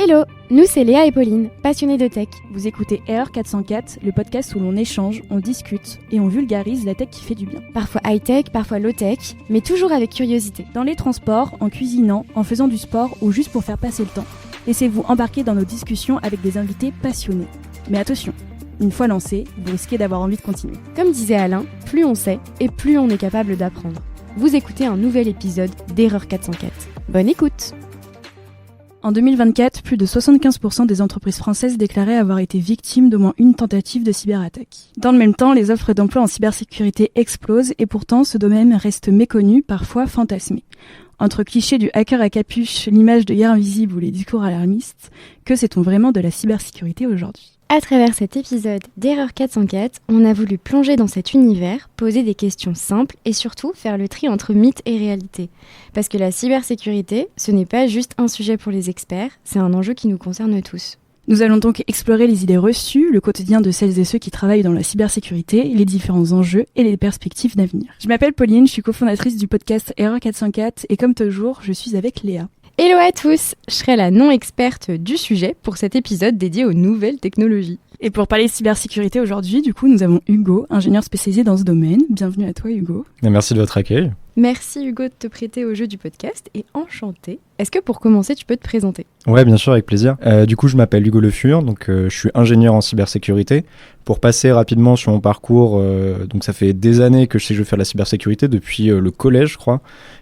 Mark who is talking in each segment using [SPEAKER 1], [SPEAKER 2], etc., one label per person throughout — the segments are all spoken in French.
[SPEAKER 1] Hello, nous c'est Léa et Pauline, passionnées de tech.
[SPEAKER 2] Vous écoutez Erreur 404, le podcast où l'on échange, on discute et on vulgarise la tech qui fait du bien.
[SPEAKER 1] Parfois high-tech, parfois low-tech, mais toujours avec curiosité.
[SPEAKER 2] Dans les transports, en cuisinant, en faisant du sport ou juste pour faire passer le temps. Laissez-vous embarquer dans nos discussions avec des invités passionnés. Mais attention, une fois lancé, vous risquez d'avoir envie de continuer.
[SPEAKER 1] Comme disait Alain, plus on sait et plus on est capable d'apprendre. Vous écoutez un nouvel épisode d'Erreur 404. Bonne écoute!
[SPEAKER 2] En 2024, plus de 75% des entreprises françaises déclaraient avoir été victimes d'au moins une tentative de cyberattaque. Dans le même temps, les offres d'emploi en cybersécurité explosent et pourtant ce domaine reste méconnu, parfois fantasmé. Entre clichés du hacker à capuche, l'image de guerre invisible ou les discours alarmistes, que sait-on vraiment de la cybersécurité aujourd'hui ?
[SPEAKER 1] À travers cet épisode d'Erreur 404, on a voulu plonger dans cet univers, poser des questions simples et surtout faire le tri entre mythe et réalité. Parce que la cybersécurité, ce n'est pas juste un sujet pour les experts, c'est un enjeu qui nous concerne tous.
[SPEAKER 2] Nous allons donc explorer les idées reçues, le quotidien de celles et ceux qui travaillent dans la cybersécurité, les différents enjeux et les perspectives d'avenir. Je m'appelle Pauline, je suis cofondatrice du podcast Erreur 404 et comme toujours, je suis avec Léa.
[SPEAKER 1] Hello à tous, je serai la non-experte du sujet pour cet épisode dédié aux nouvelles technologies.
[SPEAKER 2] Et pour parler de cybersécurité aujourd'hui, du coup, nous avons Hugo, ingénieur spécialisé dans ce domaine. Bienvenue à toi Hugo.
[SPEAKER 3] Merci de votre accueil.
[SPEAKER 1] Merci Hugo de te prêter au jeu du podcast et enchanté. Est-ce que pour commencer, tu peux te présenter ?
[SPEAKER 3] Ouais, bien sûr, avec plaisir. Du coup, je m'appelle Hugo Le Fur, donc je suis ingénieur en cybersécurité. Pour passer rapidement sur mon parcours, donc ça fait des années que je sais que je veux faire de la cybersécurité, depuis le collège, je crois.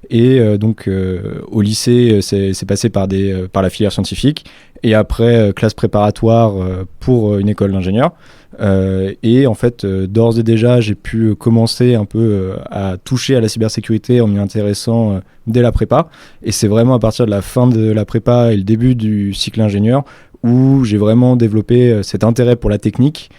[SPEAKER 3] Et donc au lycée, c'est passé par la filière scientifique. Et après, classe préparatoire pour une école d'ingénieur. Et en fait, d'ores et déjà, j'ai pu commencer un peu à toucher à la cybersécurité en m'y intéressant dès la prépa. Et c'est vraiment à partir de la fin de la prépa et le début du cycle ingénieur où j'ai vraiment développé cet intérêt pour la technique,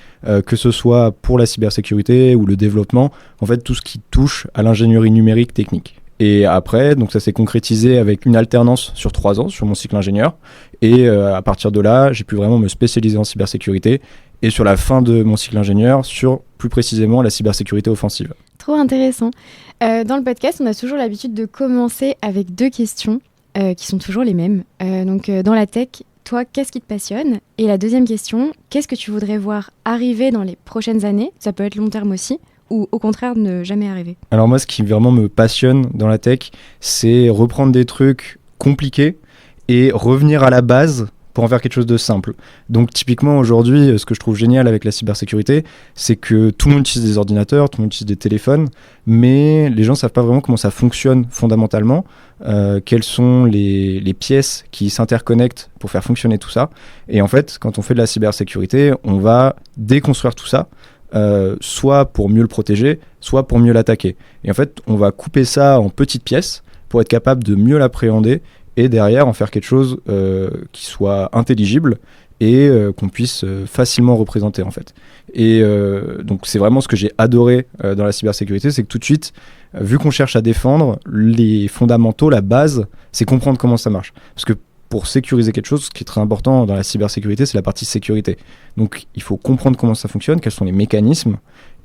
[SPEAKER 3] que ce soit pour la cybersécurité ou le développement, en fait tout ce qui touche à l'ingénierie numérique technique. Et après, donc ça s'est concrétisé avec une alternance sur 3 ans sur mon cycle ingénieur. Et à partir de là, j'ai pu vraiment me spécialiser en cybersécurité. Et sur la fin de mon cycle ingénieur, sur plus précisément la cybersécurité offensive.
[SPEAKER 1] Trop intéressant. Dans le podcast, on a toujours l'habitude de commencer avec 2 questions qui sont toujours les mêmes. Donc dans la tech, toi, qu'est-ce qui te passionne ? Et la deuxième question, qu'est-ce que tu voudrais voir arriver dans les prochaines années ? Ça peut être long terme aussi. Ou au contraire ne jamais arriver ?
[SPEAKER 3] Alors moi, ce qui vraiment me passionne dans la tech, c'est reprendre des trucs compliqués et revenir à la base pour en faire quelque chose de simple. Donc typiquement aujourd'hui, ce que je trouve génial avec la cybersécurité, c'est que tout le monde utilise des ordinateurs, tout le monde utilise des téléphones, mais les gens ne savent pas vraiment comment ça fonctionne fondamentalement, quelles sont les pièces qui s'interconnectent pour faire fonctionner tout ça. Et en fait, quand on fait de la cybersécurité, on va déconstruire tout ça, soit pour mieux le protéger, soit pour mieux l'attaquer. Et en fait, on va couper ça en petites pièces pour être capable de mieux l'appréhender et derrière en faire quelque chose qui soit intelligible et qu'on puisse facilement représenter en fait. Et donc c'est vraiment ce que j'ai adoré dans la cybersécurité, c'est que tout de suite, vu qu'on cherche à défendre, les fondamentaux, la base, c'est comprendre comment ça marche. Parce que pour sécuriser quelque chose, ce qui est très important dans la cybersécurité, c'est la partie sécurité. Donc il faut comprendre comment ça fonctionne, quels sont les mécanismes,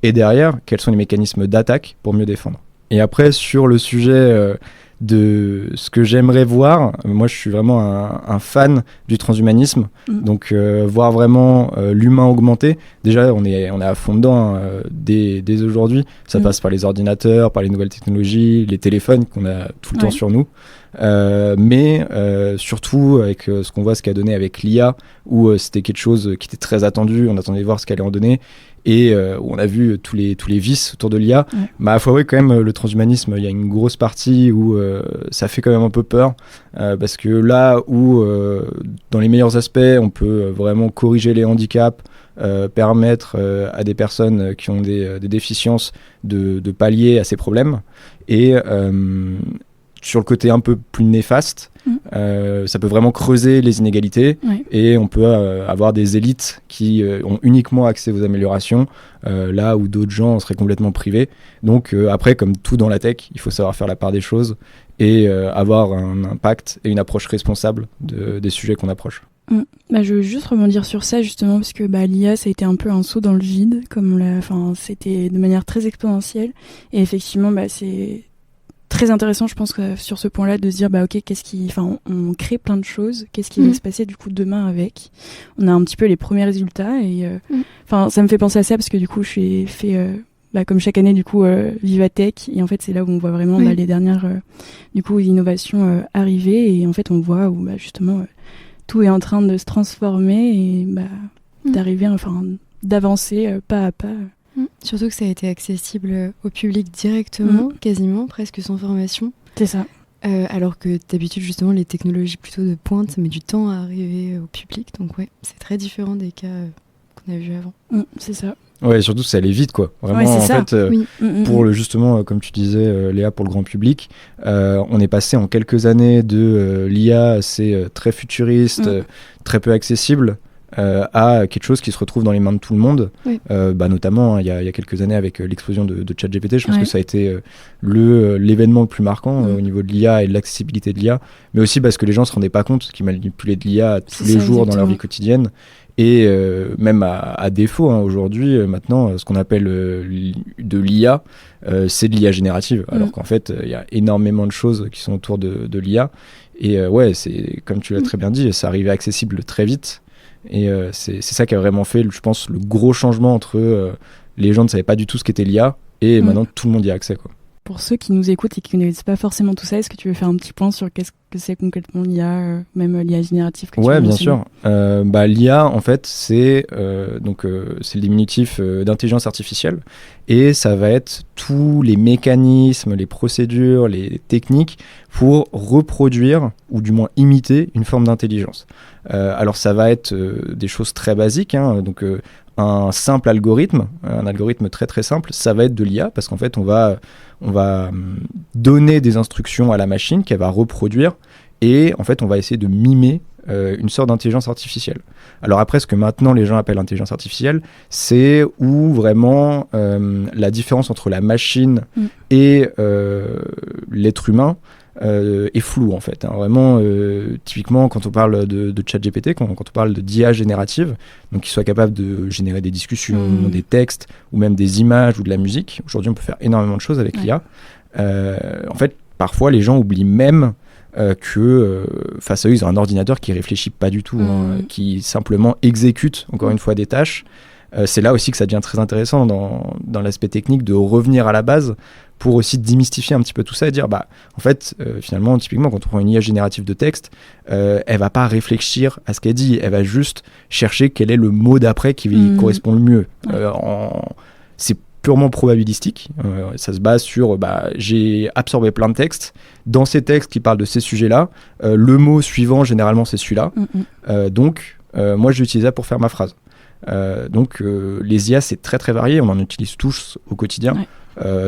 [SPEAKER 3] et derrière, quels sont les mécanismes d'attaque pour mieux défendre. Et après, sur le sujet de ce que j'aimerais voir, moi je suis vraiment un fan du transhumanisme, donc voir vraiment l'humain augmenter. Déjà, on est à fond dedans dès aujourd'hui. Ça passe par les ordinateurs, par les nouvelles technologies, les téléphones qu'on a tout le temps sur nous. Mais surtout avec ce qu'on voit, ce qu'a donné avec l'IA, où c'était quelque chose qui était très attendu, on attendait de voir ce qu'allait en donner, et où on a vu tous les vices autour de l'IA. Mais à la fois, oui, quand même, le transhumanisme, il y a une grosse partie où ça fait quand même un peu peur, parce que là où, dans les meilleurs aspects, on peut vraiment corriger les handicaps, permettre à des personnes qui ont des déficiences de pallier à ces problèmes, et sur le côté un peu plus néfaste, ça peut vraiment creuser les inégalités et on peut avoir des élites qui ont uniquement accès aux améliorations, là où d'autres gens seraient complètement privés. Donc après, comme tout dans la tech, il faut savoir faire la part des choses et avoir un impact et une approche responsable des sujets qu'on approche.
[SPEAKER 2] Je veux juste rebondir sur ça justement parce que l'IA ça a été un peu un saut dans le vide, c'était de manière très exponentielle et effectivement c'est très intéressant, je pense, sur ce point-là, de se dire, bah ok, on crée plein de choses, qu'est-ce qui va se passer du coup demain avec. On a un petit peu les premiers résultats et ça me fait penser à ça parce que du coup, j'ai fait comme chaque année du coup Vivatech, et en fait c'est là où on voit vraiment les dernières innovations arriver, et en fait on voit où justement tout est en train de se transformer et d'arriver, d'avancer pas à pas.
[SPEAKER 1] Surtout que ça a été accessible au public directement, quasiment, presque sans formation.
[SPEAKER 2] C'est ça.
[SPEAKER 1] Alors que d'habitude, justement, les technologies plutôt de pointe, ça met du temps à arriver au public. Donc c'est très différent des cas qu'on a vus avant.
[SPEAKER 2] C'est ça.
[SPEAKER 3] Ouais, et surtout, ça allait vite, quoi. Vraiment, pour justement, comme tu disais, Léa, pour le grand public, on est passé en quelques années de l'IA, c'est très futuriste, très peu accessible, à quelque chose qui se retrouve dans les mains de tout le monde, notamment il y a quelques années avec l'explosion de ChatGPT. Je pense que ça a été l'événement le plus marquant au niveau de l'IA et de l'accessibilité de l'IA, mais aussi parce que les gens se rendaient pas compte qu'ils manipulaient de l'IA tous les jours dans leur vie quotidienne, et même à défaut, aujourd'hui, maintenant, ce qu'on appelle de l'IA, c'est de l'IA générative, alors qu'en fait il y a énormément de choses qui sont autour de l'IA, et c'est comme tu l'as très bien dit, ça arrivait accessible très vite. Et c'est ça qui a vraiment fait, je pense, le gros changement entre les gens ne savaient pas du tout ce qu'était l'IA et maintenant tout le monde y a accès, quoi.
[SPEAKER 2] Pour ceux qui nous écoutent et qui ne connaissent pas forcément tout ça, est-ce que tu veux faire un petit point sur qu'est-ce que c'est concrètement l'IA, même l'IA générative que tu
[SPEAKER 3] bien sûr. L'IA, en fait, c'est le diminutif d'intelligence artificielle, et ça va être tous les mécanismes, les procédures, les techniques pour reproduire ou du moins imiter une forme d'intelligence. Alors ça va être des choses très basiques, un simple algorithme, un algorithme très très simple, ça va être de l'IA, parce qu'en fait on va donner des instructions à la machine qu'elle va reproduire, et en fait on va essayer de mimer une sorte d'intelligence artificielle. Alors après, ce que maintenant les gens appellent intelligence artificielle, c'est où vraiment la différence entre la machine et l'être humain est flou, en fait. Vraiment, typiquement, quand on parle de ChatGPT, quand on parle d'IA générative, donc qu'il soit capable de générer des discussions, des textes, ou même des images ou de la musique. Aujourd'hui, on peut faire énormément de choses avec l'IA. En fait, parfois, les gens oublient même que face à eux, ils ont un ordinateur qui réfléchit pas du tout, qui simplement exécute, encore une fois, des tâches. C'est là aussi que ça devient très intéressant dans l'aspect technique, de revenir à la base pour aussi démystifier un petit peu tout ça et dire, en fait, finalement, typiquement, quand on prend une IA générative de texte, elle va pas réfléchir à ce qu'elle dit, elle va juste chercher quel est le mot d'après qui lui correspond le mieux. C'est purement probabilistique, ça se base sur j'ai absorbé plein de textes, dans ces textes qui parlent de ces sujets-là, le mot suivant, généralement, c'est celui-là, donc moi, je l'utilise pour faire ma phrase. Les IA, c'est très très varié, on en utilise tous au quotidien.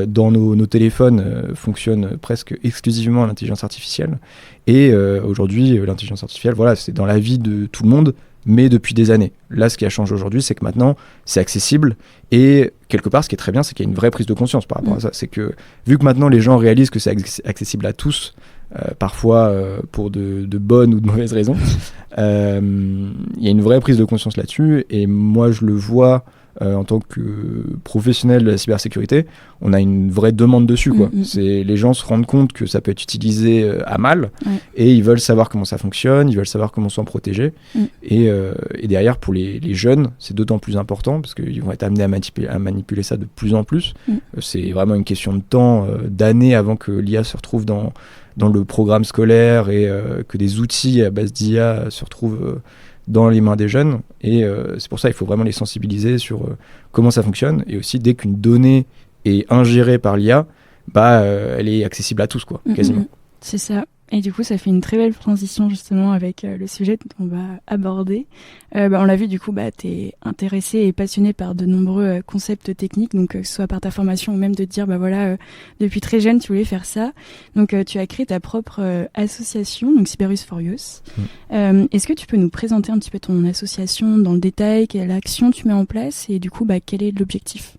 [SPEAKER 3] Dans nos téléphones fonctionne presque exclusivement l'intelligence artificielle, et aujourd'hui l'intelligence artificielle, c'est dans la vie de tout le monde, mais depuis des années. Là, ce qui a changé aujourd'hui, c'est que maintenant c'est accessible, et quelque part ce qui est très bien, c'est qu'il y a une vraie prise de conscience par rapport à ça. C'est que vu que maintenant les gens réalisent que c'est accessible à tous, parfois pour de bonnes ou de mauvaises raisons, il y a une vraie prise de conscience là-dessus, et moi je le vois en tant que professionnel de la cybersécurité, on a une vraie demande dessus, quoi. Les gens se rendent compte que ça peut être utilisé à mal, et ils veulent savoir comment ça fonctionne, ils veulent savoir comment s'en protéger, et derrière, pour les jeunes, c'est d'autant plus important, parce qu'ils vont être amenés à manipuler ça de plus en plus. C'est vraiment une question de temps, d'années avant que l'IA se retrouve dans le programme scolaire, et que des outils à base d'IA se retrouvent dans les mains des jeunes, et c'est pour ça qu'il faut vraiment les sensibiliser sur comment ça fonctionne, et aussi dès qu'une donnée est ingérée par l'IA, elle est accessible à tous, quoi, quasiment.
[SPEAKER 2] C'est ça. Et du coup, ça fait une très belle transition justement avec le sujet qu'on va aborder. On l'a vu, du coup, tu es intéressé et passionné par de nombreux concepts techniques, donc que ce soit par ta formation ou même de te dire, depuis très jeune, tu voulais faire ça. Donc, tu as créé ta propre association, donc Cyberus for Youth. Est-ce que tu peux nous présenter un petit peu ton association dans le détail, quelle action tu mets en place, et du coup, quel est l'objectif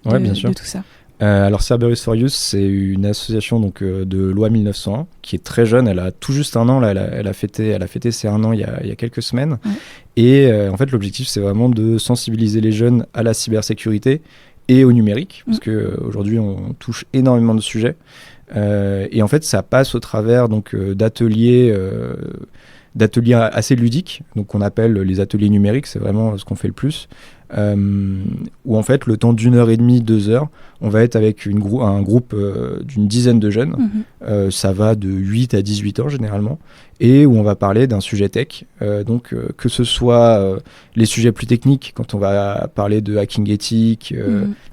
[SPEAKER 2] de tout ça?
[SPEAKER 3] Alors Cyberus for Youth, c'est une association de loi 1901 qui est très jeune, elle a tout juste un an, là, elle a fêté ses un an il y a quelques semaines. Et en fait l'objectif, c'est vraiment de sensibiliser les jeunes à la cybersécurité et au numérique, parce qu'aujourd'hui on touche énormément de sujets. Et en fait, ça passe au travers donc d'ateliers assez ludiques, donc qu'on appelle les ateliers numériques, c'est vraiment ce qu'on fait le plus, où en fait le temps d'1h30, 2 heures, on va être avec un groupe d'une dizaine de jeunes, ça va de 8 à 18 ans généralement, et où on va parler d'un sujet tech, donc que ce soit les sujets plus techniques, quand on va parler de hacking éthique,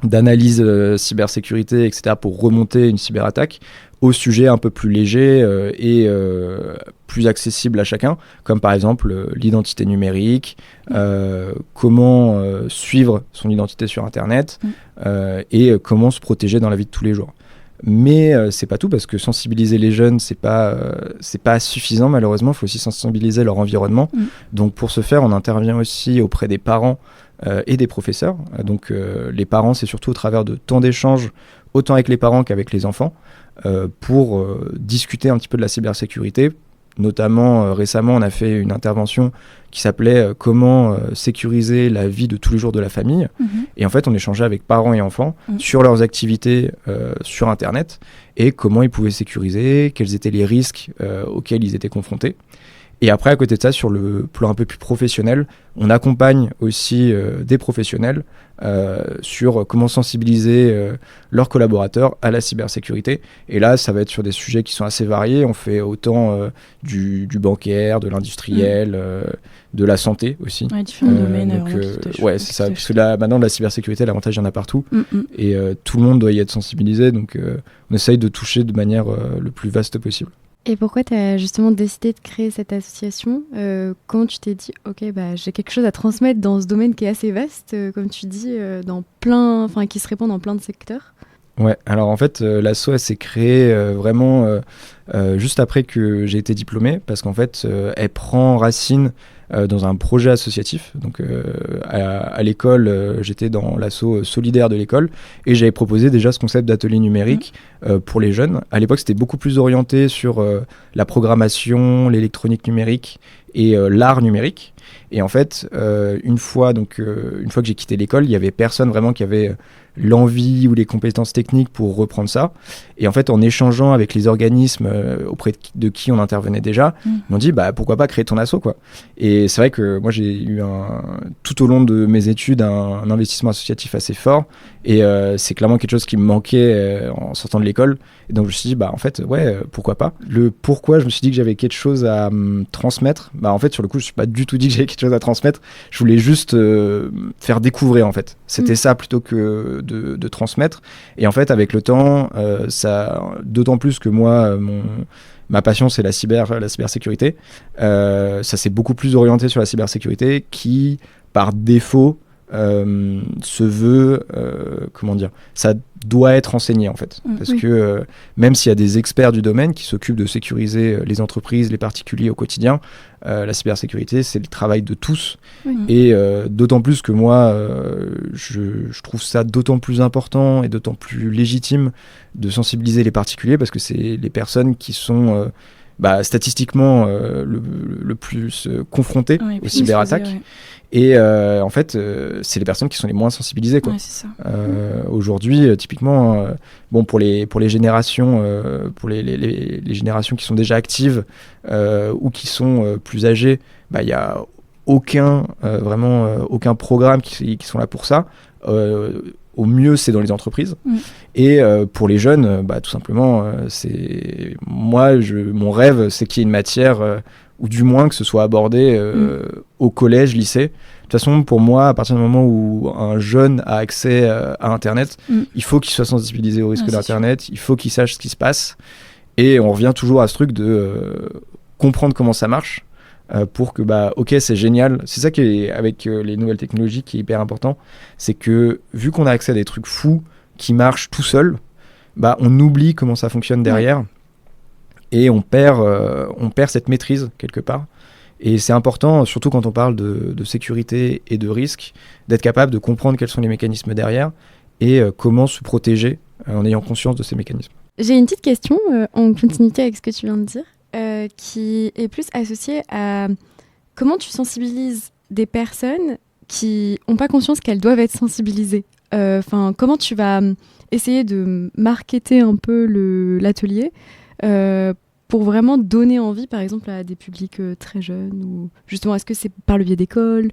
[SPEAKER 3] d'analyse cybersécurité, etc., pour remonter une cyberattaque, aux sujets un peu plus légers et plus accessibles à chacun, comme par exemple l'identité numérique, comment suivre son identité sur Internet et comment se protéger dans la vie de tous les jours. Mais c'est pas tout, parce que sensibiliser les jeunes, c'est pas suffisant malheureusement, il faut aussi sensibiliser leur environnement. Donc pour ce faire, on intervient aussi auprès des parents et des professeurs. Donc les parents, c'est surtout au travers de temps d'échange, autant avec les parents qu'avec les enfants, pour discuter un petit peu de la cybersécurité. Notamment, récemment, on a fait une intervention qui s'appelait comment sécuriser la vie de tous les jours de la famille. Et en fait, on échangeait avec parents et enfants sur leurs activités sur Internet et comment ils pouvaient sécuriser, quels étaient les risques auxquels ils étaient confrontés. Et après, à côté de ça, sur le plan un peu plus professionnel, on accompagne aussi des professionnels sur comment sensibiliser leurs collaborateurs à la cybersécurité. Et là, ça va être sur des sujets qui sont assez variés. On fait autant du bancaire, de l'industriel, de la santé aussi.
[SPEAKER 2] Ouais, différents domaines.
[SPEAKER 3] Ouais, c'est ça. Parce que là, maintenant, la cybersécurité, l'avantage, il y en a partout. Et tout le monde doit y être sensibilisé. Donc, on essaye de toucher de manière le plus vaste possible.
[SPEAKER 1] Et pourquoi tu as justement décidé de créer cette association ? Comment tu t'es dit, ok, j'ai quelque chose à transmettre dans ce domaine qui est assez vaste, comme tu dis, qui se répand dans plein de secteurs ?
[SPEAKER 3] Ouais, alors en fait, l'asso, elle s'est créée vraiment juste après que j'ai été diplômé, parce qu'en fait, elle prend racine dans un projet associatif. Donc à l'école, j'étais dans l'asso solidaire de l'école, et j'avais proposé déjà ce concept d'atelier numérique pour les jeunes. À l'époque, c'était beaucoup plus orienté sur la programmation, l'électronique numérique et l'art numérique. Et en fait, une fois que j'ai quitté l'école, il y avait personne vraiment qui avait l'envie ou les compétences techniques pour reprendre ça. Et en fait, en échangeant avec les organismes auprès de qui on intervenait déjà, ils m'ont dit pourquoi pas créer ton asso, quoi. Et c'est vrai que moi, j'ai eu tout au long de mes études un investissement associatif assez fort, et c'est clairement quelque chose qui me manquait en sortant de l'école. Et donc je me suis dit en fait pourquoi pas. Le pourquoi je me suis dit que j'avais quelque chose à transmettre, en fait sur le coup je me suis pas du tout dit que j'avais quelque chose à transmettre. Je voulais juste faire découvrir, en fait. C'était ça plutôt que de transmettre. Et en fait avec le temps, ça, d'autant plus que moi ma passion, c'est la cybersécurité. Ça s'est beaucoup plus orienté sur la cybersécurité qui, par défaut, se veut, ça doit être enseigné, en fait. Parce que même s'il y a des experts du domaine qui s'occupent de sécuriser les entreprises, les particuliers au quotidien, la cybersécurité, c'est le travail de tous. Et d'autant plus que moi, je trouve ça d'autant plus important et d'autant plus légitime de sensibiliser les particuliers, parce que c'est les personnes qui sont statistiquement le plus confrontées aux cyberattaques. Et en fait, c'est les personnes qui sont les moins sensibilisées, quoi.
[SPEAKER 2] Ouais, c'est ça.
[SPEAKER 3] Aujourd'hui, typiquement, pour les générations, pour les générations qui sont déjà actives ou qui sont plus âgées, il y a aucun programme qui sont là pour ça. Au mieux, c'est dans les entreprises. Et pour les jeunes, tout simplement, mon rêve, c'est qu'il y ait une matière, ou du moins que ce soit abordé au collège, lycée. De toute façon, pour moi, à partir du moment où un jeune a accès à Internet, il faut qu'il soit sensibilisé au risque d'Internet, il faut qu'il sache ce qui se passe. Et on revient toujours à ce truc de comprendre comment ça marche, pour que, ok, c'est génial. C'est ça qui est, avec les nouvelles technologies, qui est hyper important. C'est que, vu qu'on a accès à des trucs fous qui marchent tout seuls, on oublie comment ça fonctionne derrière. Et on perd cette maîtrise, quelque part. Et c'est important, surtout quand on parle de sécurité et de risque, d'être capable de comprendre quels sont les mécanismes derrière et comment se protéger en ayant conscience de ces mécanismes.
[SPEAKER 1] J'ai une petite question en continuité avec ce que tu viens de dire, qui est plus associée à comment tu sensibilises des personnes qui n'ont pas conscience qu'elles doivent être sensibilisées
[SPEAKER 2] comment tu vas essayer de marketer un peu l'atelier pour vraiment donner envie, par exemple, à des publics très jeunes, ou justement, est-ce que c'est par le biais d'écoles,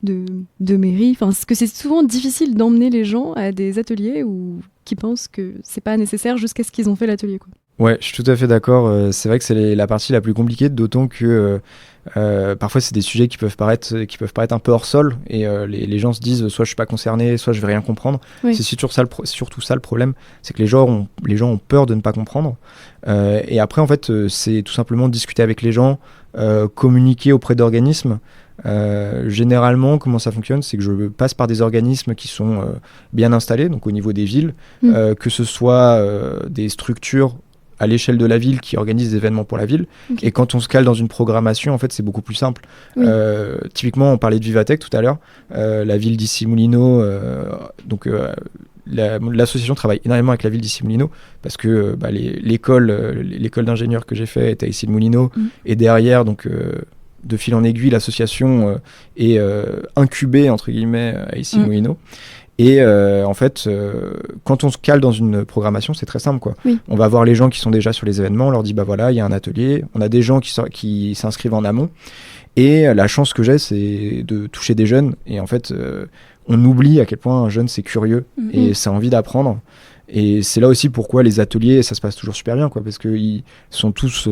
[SPEAKER 2] de mairies, est-ce que c'est souvent difficile d'emmener les gens à des ateliers ou qui pensent que c'est pas nécessaire jusqu'à ce qu'ils ont fait l'atelier, quoi.
[SPEAKER 3] Ouais, je suis tout à fait d'accord. C'est vrai que c'est la partie la plus compliquée, d'autant que parfois c'est des sujets qui peuvent paraître un peu hors sol, et les gens se disent soit je suis pas concerné, soit je vais rien comprendre.
[SPEAKER 1] Oui.
[SPEAKER 3] C'est surtout ça le problème, c'est que les gens ont peur de ne pas comprendre. Et après en fait c'est tout simplement discuter avec les gens, communiquer auprès d'organismes. Généralement, comment ça fonctionne, c'est que je passe par des organismes qui sont bien installés, donc au niveau des villes, que ce soit des structures à l'échelle de la ville qui organisent des événements pour la ville.
[SPEAKER 1] Okay.
[SPEAKER 3] Et quand on se cale dans une programmation, en fait, c'est beaucoup plus simple.
[SPEAKER 1] Oui.
[SPEAKER 3] Typiquement, on parlait de Vivatech tout à l'heure. La ville d'Issy-Moulineaux, l'association travaille énormément avec la ville d'Issy-Moulineaux parce que l'école d'ingénieurs que j'ai fait est à Issy-Moulineaux. Et derrière, donc... de fil en aiguille, l'association est incubée, entre guillemets, à Issy-Moulineaux. Et en fait, quand on se cale dans une programmation, c'est très simple, quoi.
[SPEAKER 1] Oui.
[SPEAKER 3] On va voir les gens qui sont déjà sur les événements, on leur dit, bah voilà, il y a un atelier. On a des gens qui s'inscrivent en amont. Et la chance que j'ai, c'est de toucher des jeunes. Et en fait, on oublie à quel point un jeune, c'est curieux et ça a envie d'apprendre. Et c'est là aussi pourquoi les ateliers, ça se passe toujours super bien, quoi, parce qu'ils sont tous...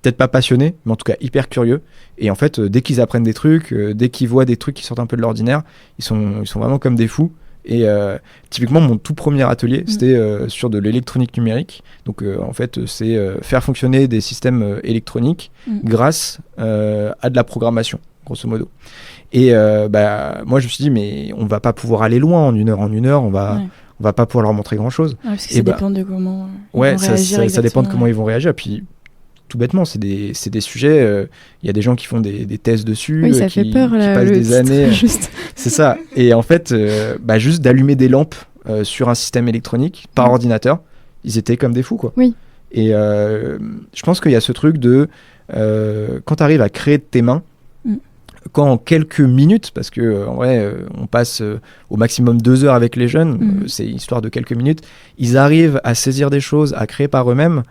[SPEAKER 3] peut-être pas passionnés, mais en tout cas hyper curieux. Et en fait, dès qu'ils apprennent des trucs, dès qu'ils voient des trucs qui sortent un peu de l'ordinaire, ils sont vraiment comme des fous. Et typiquement, mon tout premier atelier, c'était sur de l'électronique numérique. Donc en fait, c'est faire fonctionner des systèmes électroniques grâce à de la programmation, grosso modo. Et moi, je me suis dit, mais on va pas pouvoir aller loin en une heure, on va pas pouvoir leur montrer grand-chose.
[SPEAKER 2] Ouais, parce que ça dépend de comment ils vont réagir.
[SPEAKER 3] Ça dépend de comment ils vont réagir. Puis tout bêtement, c'est des sujets, y a des gens qui font des thèses dessus,
[SPEAKER 1] oui, ça fait peur,
[SPEAKER 3] qui passent des années.
[SPEAKER 1] Juste.
[SPEAKER 3] C'est ça. Et en fait, juste d'allumer des lampes sur un système électronique par ordinateur, ils étaient comme des fous, quoi.
[SPEAKER 1] Oui.
[SPEAKER 3] Et je pense qu'il y a ce truc de quand tu arrives à créer de tes mains, quand en quelques minutes, parce que en vrai, on passe au maximum 2 heures avec les jeunes, c'est histoire de quelques minutes, ils arrivent à saisir des choses, à créer par eux-mêmes,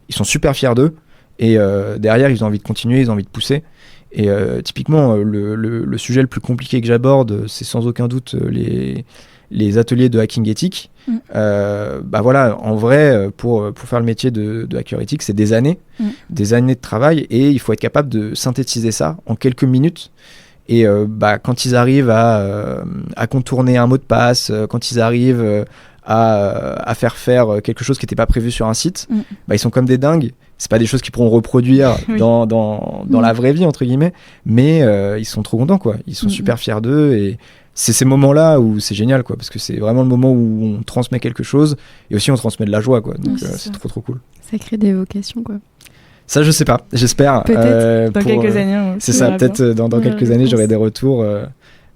[SPEAKER 3] ils sont super fiers d'eux. Et derrière, ils ont envie de continuer, ils ont envie de pousser. Et typiquement, le sujet le plus compliqué que j'aborde, c'est sans aucun doute les ateliers de hacking éthique. Voilà, en vrai, pour faire le métier de hacker éthique, c'est des années de travail, et il faut être capable de synthétiser ça en quelques minutes. Et quand ils arrivent à contourner un mot de passe, quand ils arrivent à faire quelque chose qui n'était pas prévu sur un site, ils sont comme des dingues. C'est pas des choses qu'ils pourront reproduire dans la vraie vie, entre guillemets, mais ils sont trop contents, quoi. Ils sont super fiers d'eux, et c'est ces moments-là où c'est génial, quoi, parce que c'est vraiment le moment où on transmet quelque chose, et aussi on transmet de la joie, quoi. Donc c'est trop cool.
[SPEAKER 1] Ça crée des vocations, quoi.
[SPEAKER 3] Ça, je sais pas, j'espère.
[SPEAKER 2] Peut-être dans quelques années.
[SPEAKER 3] C'est ça, peut-être dans quelques années, j'aurai des retours.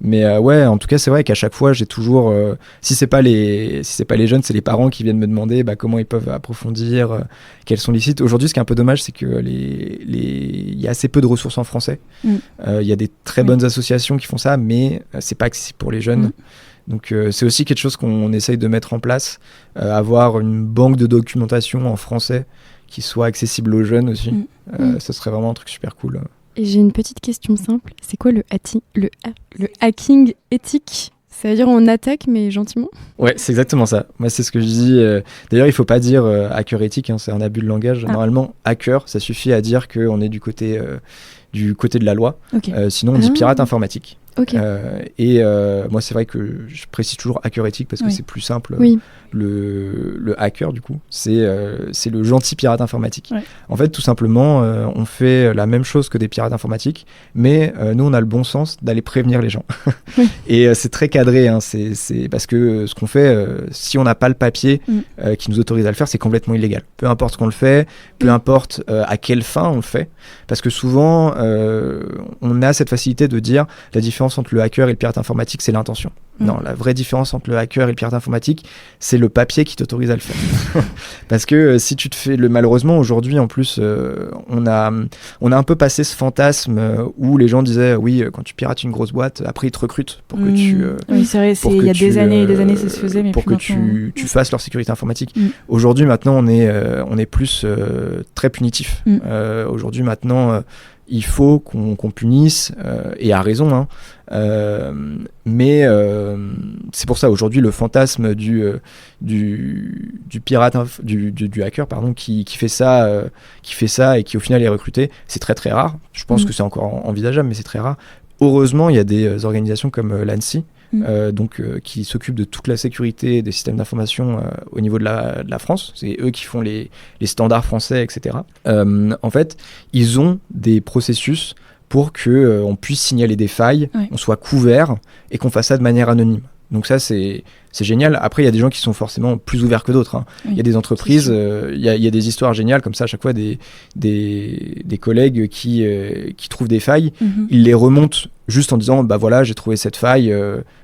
[SPEAKER 3] Mais ouais, en tout cas, c'est vrai qu'à chaque fois, j'ai toujours, si c'est pas les jeunes, c'est les parents qui viennent me demander comment ils peuvent approfondir, quels sont les sites. Aujourd'hui, ce qui est un peu dommage, c'est que il y a assez peu de ressources en français. Il y a des très bonnes associations qui font ça, mais c'est pas accessible pour les jeunes. Donc c'est aussi quelque chose qu'on essaye de mettre en place, avoir une banque de documentation en français qui soit accessible aux jeunes aussi. Ça serait vraiment un truc super cool.
[SPEAKER 1] Et j'ai une petite question simple. C'est quoi le hacking éthique ? Ça veut dire on attaque, mais gentiment ?
[SPEAKER 3] Ouais, c'est exactement ça. Moi, c'est ce que je dis. D'ailleurs, il faut pas dire hacker éthique, c'est un abus de langage. Normalement, hacker, ça suffit à dire qu'on est du côté de la loi.
[SPEAKER 2] Okay.
[SPEAKER 3] Sinon, on dit pirate informatique.
[SPEAKER 1] Okay.
[SPEAKER 3] Moi, c'est vrai que je précise toujours hacker éthique parce que c'est plus simple.
[SPEAKER 1] Oui.
[SPEAKER 3] Le hacker, du coup, c'est le gentil pirate informatique.
[SPEAKER 2] Ouais.
[SPEAKER 3] En fait, tout simplement, on fait la même chose que des pirates informatiques, mais nous, on a le bon sens d'aller prévenir les gens.
[SPEAKER 1] Oui.
[SPEAKER 3] Et c'est très cadré, c'est parce que ce qu'on fait, si on n'a pas le papier qui nous autorise à le faire, c'est complètement illégal. Peu importe qu'on le fait, peu importe à quelle fin on le fait, parce que souvent, on a cette facilité de dire la différence différence entre le hacker et le pirate informatique, c'est l'intention. Non, la vraie différence entre le hacker et le pirate informatique, c'est le papier qui t'autorise à le faire. Parce que si tu te fais malheureusement aujourd'hui en plus, on a un peu passé ce fantasme où les gens disaient oui, quand tu pirates une grosse boîte, après ils te recrutent pour que tu.
[SPEAKER 2] Oui, c'est vrai. Il y a des années et des années ça se faisait, mais
[SPEAKER 3] pour que tu fasses leur sécurité informatique. Aujourd'hui, maintenant, on est plus très punitif. Aujourd'hui, maintenant. Il faut qu'on punisse, et à raison, hein. Mais c'est pour ça aujourd'hui le fantasme du pirate, du hacker, pardon, qui fait ça et qui au final est recruté, c'est très très rare. Je pense que c'est encore envisageable, mais c'est très rare. Heureusement, il y a des organisations comme l'ANSSI, qui s'occupent de toute la sécurité des systèmes d'information au niveau de la France. C'est eux qui font les standards français, etc. En fait, ils ont des processus pour qu'on puisse signaler des failles, on soit couvert et qu'on fasse ça de manière anonyme. Donc ça, c'est génial. Après, il y a des gens qui sont forcément plus ouverts que d'autres, hein. Il y a des entreprises, il y a des histoires géniales comme ça, à chaque fois des collègues qui trouvent des failles, ils les remontent juste en disant bah voilà, j'ai trouvé cette faille,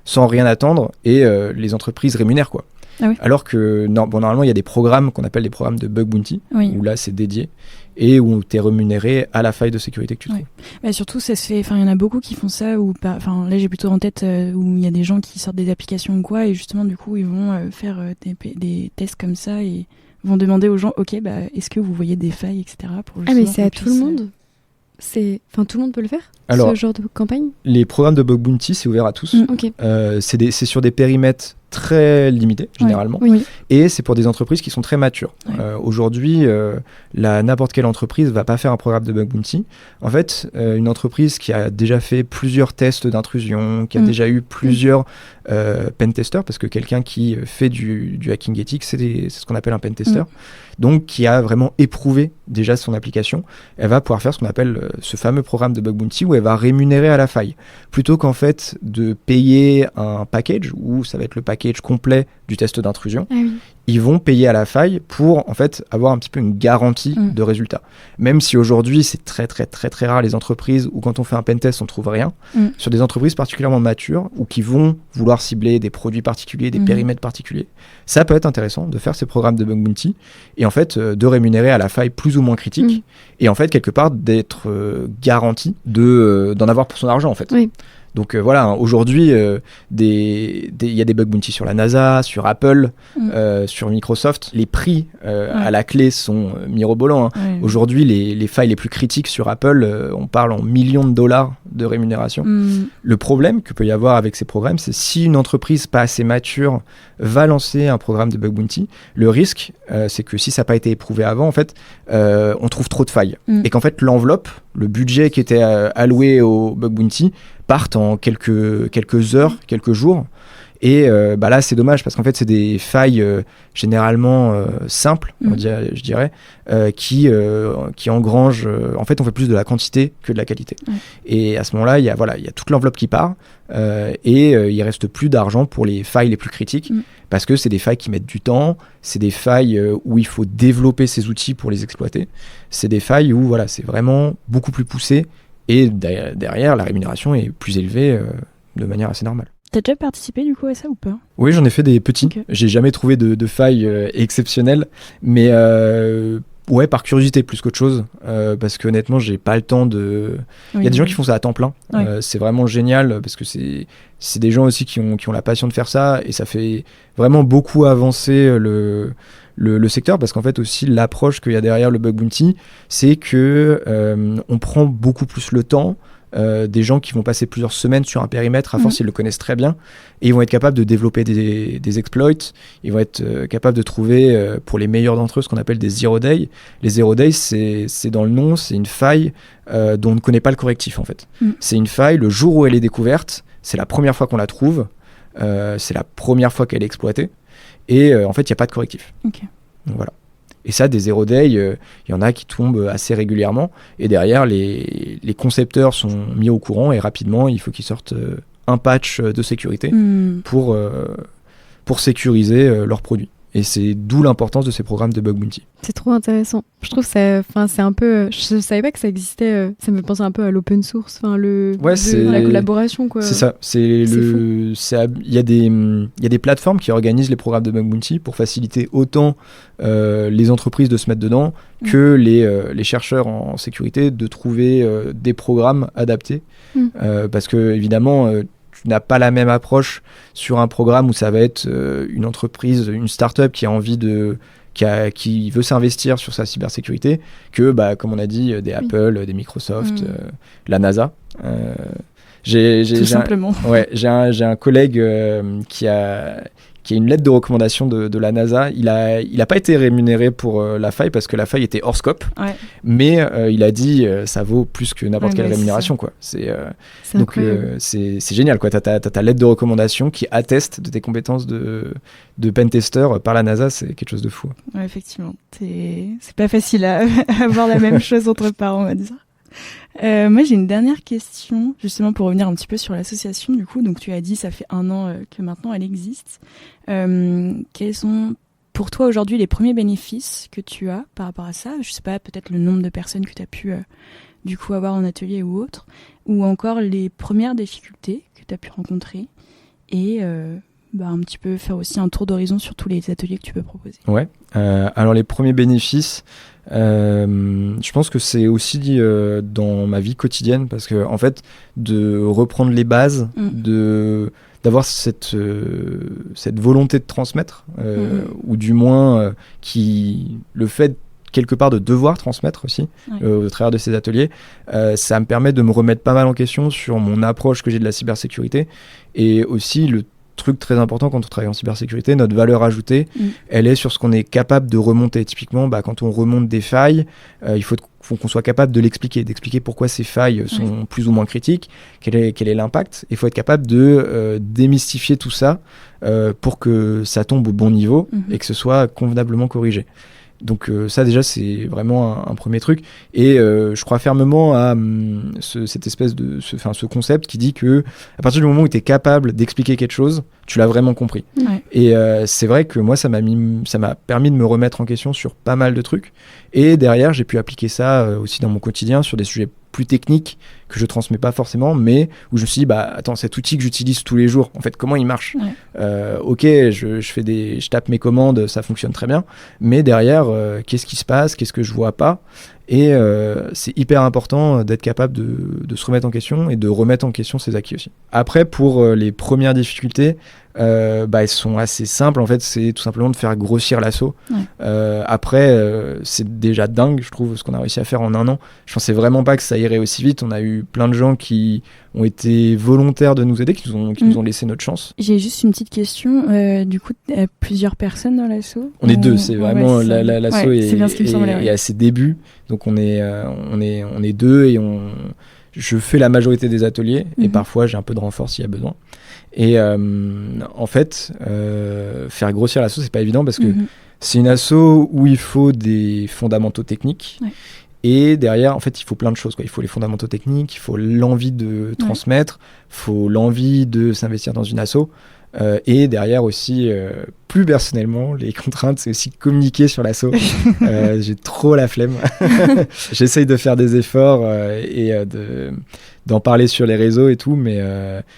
[SPEAKER 3] sans rien attendre, et les entreprises rémunèrent, quoi. Ah oui. Alors que normalement il y a des programmes qu'on appelle des programmes de bug bounty, où là c'est dédié et où tu es rémunéré à la faille de sécurité que tu trouves.
[SPEAKER 2] Bah surtout ça se fait, il y en a beaucoup qui font ça, là j'ai plutôt en tête où il y a des gens qui sortent des applications ou quoi, et justement du coup ils vont faire des tests comme ça et vont demander aux gens ok bah est-ce que vous voyez des failles, etc. pour
[SPEAKER 1] mais c'est à tout le monde. Tout le monde peut le faire, ce genre de campagne? Les
[SPEAKER 3] programmes de bug bounty, c'est ouvert à tous.
[SPEAKER 1] Okay.
[SPEAKER 3] C'est sur des périmètres très limités, généralement.
[SPEAKER 1] Oui.
[SPEAKER 3] Et c'est pour des entreprises qui sont très matures. Aujourd'hui, n'importe quelle entreprise ne va pas faire un programme de bug bounty. En fait, une entreprise qui a déjà fait plusieurs tests d'intrusion, qui a déjà eu plusieurs pentesters, parce que quelqu'un qui fait du hacking éthique, c'est ce qu'on appelle un pentester. Donc, qui a vraiment éprouvé déjà son application, elle va pouvoir faire ce qu'on appelle ce fameux programme de bug bounty où elle va rémunérer à la faille. Plutôt qu'en fait de payer un package, où ça va être le package complet du test d'intrusion, ils vont payer à la faille pour en fait avoir un petit peu une garantie de résultat. Même si aujourd'hui c'est très très très très rare les entreprises où quand on fait un pentest on trouve rien, sur des entreprises particulièrement matures ou qui vont vouloir cibler des produits particuliers, des périmètres particuliers, ça peut être intéressant de faire ces programmes de bug bounty et en fait de rémunérer à la faille plus ou moins critique et en fait quelque part d'être garanti d'en avoir pour son argent en fait. Donc voilà, aujourd'hui, il y a des bug bounty sur la NASA, sur Apple, sur Microsoft. Les prix à la clé sont mirobolants, hein. Aujourd'hui, les failles les plus critiques sur Apple, on parle en millions de dollars de rémunération. Le problème que peut y avoir avec ces programmes, c'est si une entreprise pas assez mature va lancer un programme de bug bounty, le risque, c'est que si ça n'a pas été éprouvé avant, en fait, on trouve trop de failles. Et qu'en fait, l'enveloppe, le budget qui était alloué au bug bounty, partent en quelques heures, quelques jours. Et là, c'est dommage parce qu'en fait, c'est des failles généralement simples, je dirais, qui engrangent. En fait, on fait plus de la quantité que de la qualité. Et à ce moment-là, il y a toute l'enveloppe qui part et il reste plus d'argent pour les failles les plus critiques parce que c'est des failles qui mettent du temps, c'est des failles où il faut développer ces outils pour les exploiter. C'est des failles où c'est vraiment beaucoup plus poussé. Et derrière, la rémunération est plus élevée de manière assez normale.
[SPEAKER 2] T'as déjà participé du coup à ça ou pas ?
[SPEAKER 3] Oui, j'en ai fait des petits. Okay. J'ai jamais trouvé de failles exceptionnelles, mais par curiosité plus qu'autre chose, parce que honnêtement, j'ai pas le temps de. Il y a des gens qui font ça à temps plein. C'est vraiment génial parce que c'est des gens aussi qui ont la passion de faire ça et ça fait vraiment beaucoup avancer le secteur, parce qu'en fait aussi l'approche qu'il y a derrière le bug bounty, c'est que on prend beaucoup plus le temps. Des gens qui vont passer plusieurs semaines sur un périmètre, à force ils le connaissent très bien et ils vont être capables de développer des exploits, ils vont être capables de trouver pour les meilleurs d'entre eux ce qu'on appelle des zero day. Les zero day, c'est dans le nom, c'est une faille dont on ne connaît pas le correctif en fait. C'est une faille, le jour où elle est découverte, c'est la première fois qu'on la trouve, c'est la première fois qu'elle est exploitée et en fait il n'y a pas de correctif. Donc voilà. Et ça, des zero day, il y en a qui tombent assez régulièrement. Et derrière, les concepteurs sont mis au courant et rapidement, il faut qu'ils sortent un patch de sécurité pour sécuriser leurs produits. Et c'est d'où l'importance de ces programmes de bug bounty.
[SPEAKER 1] C'est trop intéressant. Je trouve ça, c'est un peu, je savais pas que ça existait. Ça me pensait un peu à l'open source, la collaboration quoi.
[SPEAKER 3] C'est ça. Il y a des plateformes qui organisent les programmes de bug bounty pour faciliter autant les entreprises de se mettre dedans que les chercheurs en sécurité de trouver des programmes adaptés. Parce que évidemment. Tu n'as pas la même approche sur un programme où ça va être une entreprise, une start-up qui a envie qui veut s'investir sur sa cybersécurité que, comme on a dit, des Apple, des Microsoft, la NASA.
[SPEAKER 2] Tout simplement.
[SPEAKER 3] J'ai un collègue qui a une lettre de recommandation de la NASA. Il a pas été rémunéré pour la faille parce que la faille était hors scope, mais il a dit ça vaut plus que n'importe quelle rémunération quoi. C'est génial quoi. T'as ta lettre de recommandation qui atteste de tes compétences de pentester par la NASA, c'est quelque chose de fou.
[SPEAKER 2] Ouais, effectivement, c'est pas facile à avoir la même chose entre part, on va dire. Moi j'ai une dernière question justement pour revenir un petit peu sur l'association du coup. Donc tu as dit ça fait 1 an que maintenant elle existe. Quels sont pour toi aujourd'hui les premiers bénéfices que tu as par rapport à ça? Je sais pas, peut-être le nombre de personnes que tu as pu du coup avoir en atelier ou autre, ou encore les premières difficultés que tu as pu rencontrer et un petit peu faire aussi un tour d'horizon sur tous les ateliers que tu peux proposer. Ouais.
[SPEAKER 3] Alors les premiers bénéfices, je pense que c'est aussi dans ma vie quotidienne parce que en fait de reprendre les bases, d'avoir cette volonté de transmettre ou du moins le fait quelque part de devoir transmettre aussi au travers de ces ateliers, ça me permet de me remettre pas mal en question sur mon approche que j'ai de la cybersécurité et aussi le truc très important quand on travaille en cybersécurité, notre valeur ajoutée, elle est sur ce qu'on est capable de remonter. Typiquement, quand on remonte des failles, il faut qu'on soit capable d'expliquer pourquoi ces failles sont plus ou moins critiques, quel est l'impact. Il faut être capable de démystifier tout ça pour que ça tombe au bon niveau et que ce soit convenablement corrigé. Donc ça déjà c'est vraiment un premier truc et je crois fermement à cette espèce de ce concept qui dit que à partir du moment où tu es capable d'expliquer quelque chose, tu l'as vraiment compris. Et c'est vrai que moi ça m'a permis de me remettre en question sur pas mal de trucs et derrière j'ai pu appliquer ça aussi dans mon quotidien sur des sujets plus techniques que je transmets pas forcément, mais où je me suis dit attends, cet outil que j'utilise tous les jours, en fait comment il marche? Ok, je tape mes commandes, ça fonctionne très bien, mais derrière qu'est-ce qui se passe, qu'est-ce que je vois pas? Et c'est hyper important d'être capable de se remettre en question et de remettre en question ses acquis aussi. Après, pour les premières difficultés, elles sont assez simples. En fait, c'est tout simplement de faire grossir l'assaut. Après, c'est déjà dingue, je trouve, ce qu'on a réussi à faire en 1 an. Je pensais vraiment pas que ça irait aussi vite. On a eu plein de gens qui ont été volontaires de nous aider, qui nous ont laissé notre chance.
[SPEAKER 2] J'ai juste une petite question. Du coup, plusieurs personnes dans l'assaut?
[SPEAKER 3] On est 2, c'est vraiment l'assaut est à ses débuts. Donc on est 2 et je fais la majorité des ateliers et parfois j'ai un peu de renfort s'il y a besoin. Et en fait, faire grossir l'asso, c'est pas évident parce que c'est une asso où il faut des fondamentaux techniques. Et derrière, en fait, il faut plein de choses, quoi. Il faut les fondamentaux techniques, il faut l'envie de transmettre, il faut l'envie de s'investir dans une asso. Et derrière aussi, plus personnellement, les contraintes, c'est aussi communiquer sur l'asso. J'ai trop la flemme. J'essaye de faire des efforts et d'en parler sur les réseaux et tout, mais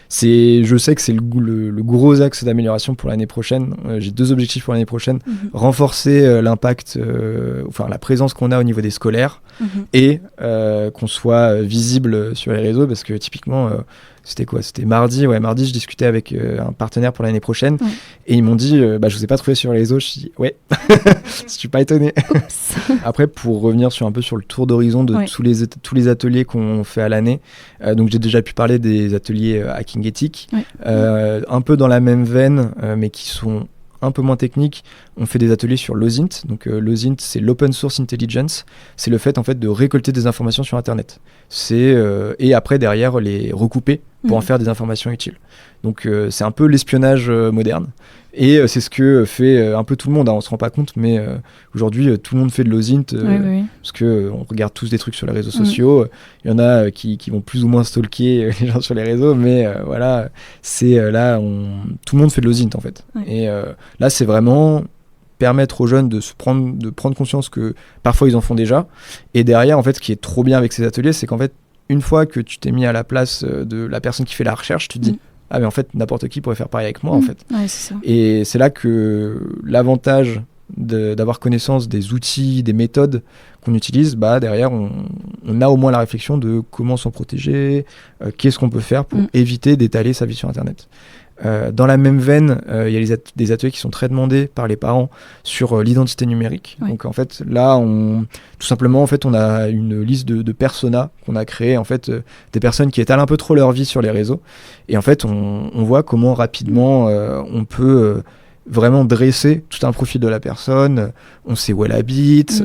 [SPEAKER 3] je sais que c'est le gros axe d'amélioration pour l'année prochaine. J'ai 2 objectifs pour l'année prochaine. Renforcer l'impact, la présence qu'on a au niveau des scolaires et qu'on soit visible sur les réseaux parce que typiquement... C'était mardi. Mardi, je discutais avec un partenaire pour l'année prochaine et ils m'ont dit je vous ai pas trouvé sur les réseaux. Je dis ouais, je suis pas étonné. Après, pour revenir sur le tour d'horizon de tous les ateliers qu'on fait à l'année, donc j'ai déjà pu parler des ateliers hacking éthique, un peu dans la même veine, mais qui sont un peu moins technique, on fait des ateliers sur l'OSINT. Donc l'OSINT, c'est l'Open Source Intelligence. C'est le fait en fait de récolter des informations sur Internet. Et après derrière les recouper pour en faire des informations utiles. Donc c'est un peu l'espionnage moderne. Et c'est ce que fait un peu tout le monde. On se rend pas compte, mais aujourd'hui tout le monde fait de l'OSINT parce que on regarde tous des trucs sur les réseaux sociaux. Il y en a qui vont plus ou moins stalker les gens sur les réseaux, mais voilà, tout le monde fait de l'OSINT en fait. Et là, c'est vraiment permettre aux jeunes de prendre conscience que parfois ils en font déjà. Et derrière, en fait, ce qui est trop bien avec ces ateliers, c'est qu'en fait, une fois que tu t'es mis à la place de la personne qui fait la recherche, tu te dis ah mais en fait n'importe qui pourrait faire pareil avec moi en fait.
[SPEAKER 2] Ouais, c'est ça.
[SPEAKER 3] Et c'est là que l'avantage d'avoir connaissance des outils, des méthodes qu'on utilise, derrière on a au moins la réflexion de comment s'en protéger, qu'est-ce qu'on peut faire pour éviter d'étaler sa vie sur Internet. Dans la même veine, il y a des ateliers qui sont très demandés par les parents sur l'identité numérique. Ouais. Donc en fait, là, tout simplement, en fait, on a une liste de personas qu'on a créé, en fait, des personnes qui étalent un peu trop leur vie sur les réseaux. Et en fait, on voit comment rapidement on peut vraiment dresser tout un profil de la personne. On sait où elle habite,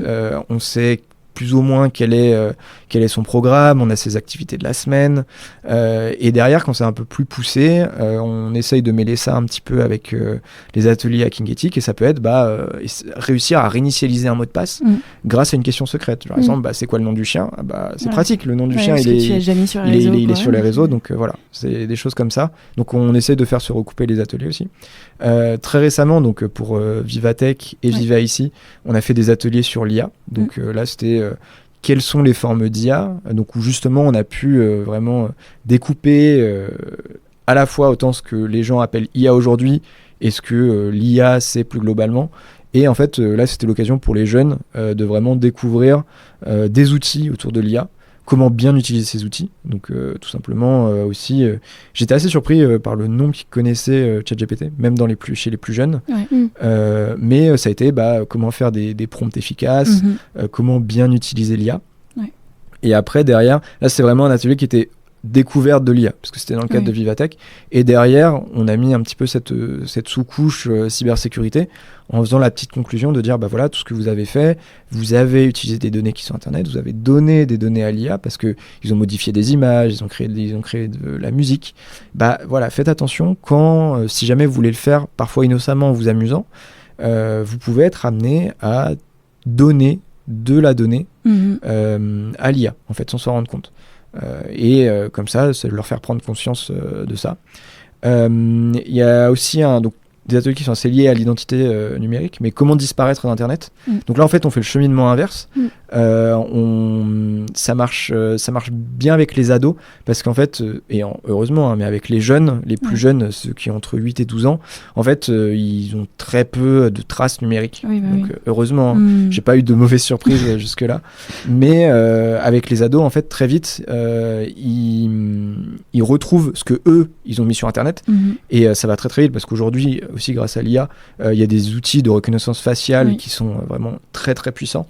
[SPEAKER 3] on sait plus ou moins quel est son programme, on a ses activités de la semaine, et derrière, quand c'est un peu plus poussé, on essaye de mêler ça un petit peu avec les ateliers hacking éthique, et ça peut être réussir à réinitialiser un mot de passe grâce à une question secrète. Par exemple, c'est quoi le nom du chien ? C'est pratique, le nom du chien, il est sur les réseaux, donc voilà, c'est des choses comme ça. Donc on essaye de faire se recouper les ateliers aussi. Très récemment, donc pour Vivatech et Viva ici, on a fait des ateliers sur l'IA. Donc là, c'était quelles sont les formes d'IA, donc où justement on a pu vraiment découper à la fois autant ce que les gens appellent IA aujourd'hui et ce que l'IA c'est plus globalement. Et en fait, là, c'était l'occasion pour les jeunes de vraiment découvrir des outils autour de l'IA, comment bien utiliser ces outils. Donc tout simplement aussi, j'étais assez surpris par le nombre qui connaissaient ChatGPT, même chez les plus jeunes. Mais ça a été comment faire des prompts efficaces, comment bien utiliser l'IA. Et après, derrière, là, c'est vraiment un atelier qui était découverte de l'IA, parce que c'était dans le cadre de Vivatech. Et derrière, on a mis un petit peu cette sous-couche cybersécurité en faisant la petite conclusion de dire, voilà, tout ce que vous avez fait, vous avez utilisé des données qui sont Internet, vous avez donné des données à l'IA parce qu'ils ont modifié des images, ils ont créé de la musique. Voilà, faites attention quand, si jamais vous voulez le faire, parfois innocemment en vous amusant, vous pouvez être amené à donner de la donnée à l'IA, en fait, sans s'en rendre compte. Et comme ça leur faire prendre conscience de ça. Il y a aussi des ateliers qui sont assez liés à l'identité numérique, mais comment disparaître d'Internet. Donc là, en fait, on fait le cheminement inverse. Ça marche bien avec les ados, parce qu'en fait, heureusement, mais avec les jeunes, les plus jeunes, ceux qui ont entre 8 et 12 ans, en fait, ils ont très peu de traces numériques. Heureusement, j'ai pas eu de mauvaises surprises jusque-là. Mais avec les ados, en fait, très vite, ils retrouvent ce que eux, ils ont mis sur Internet. Et ça va très très vite, parce qu'aujourd'hui, aussi grâce à l'IA, il y a des outils de reconnaissance faciale qui sont vraiment très très puissants.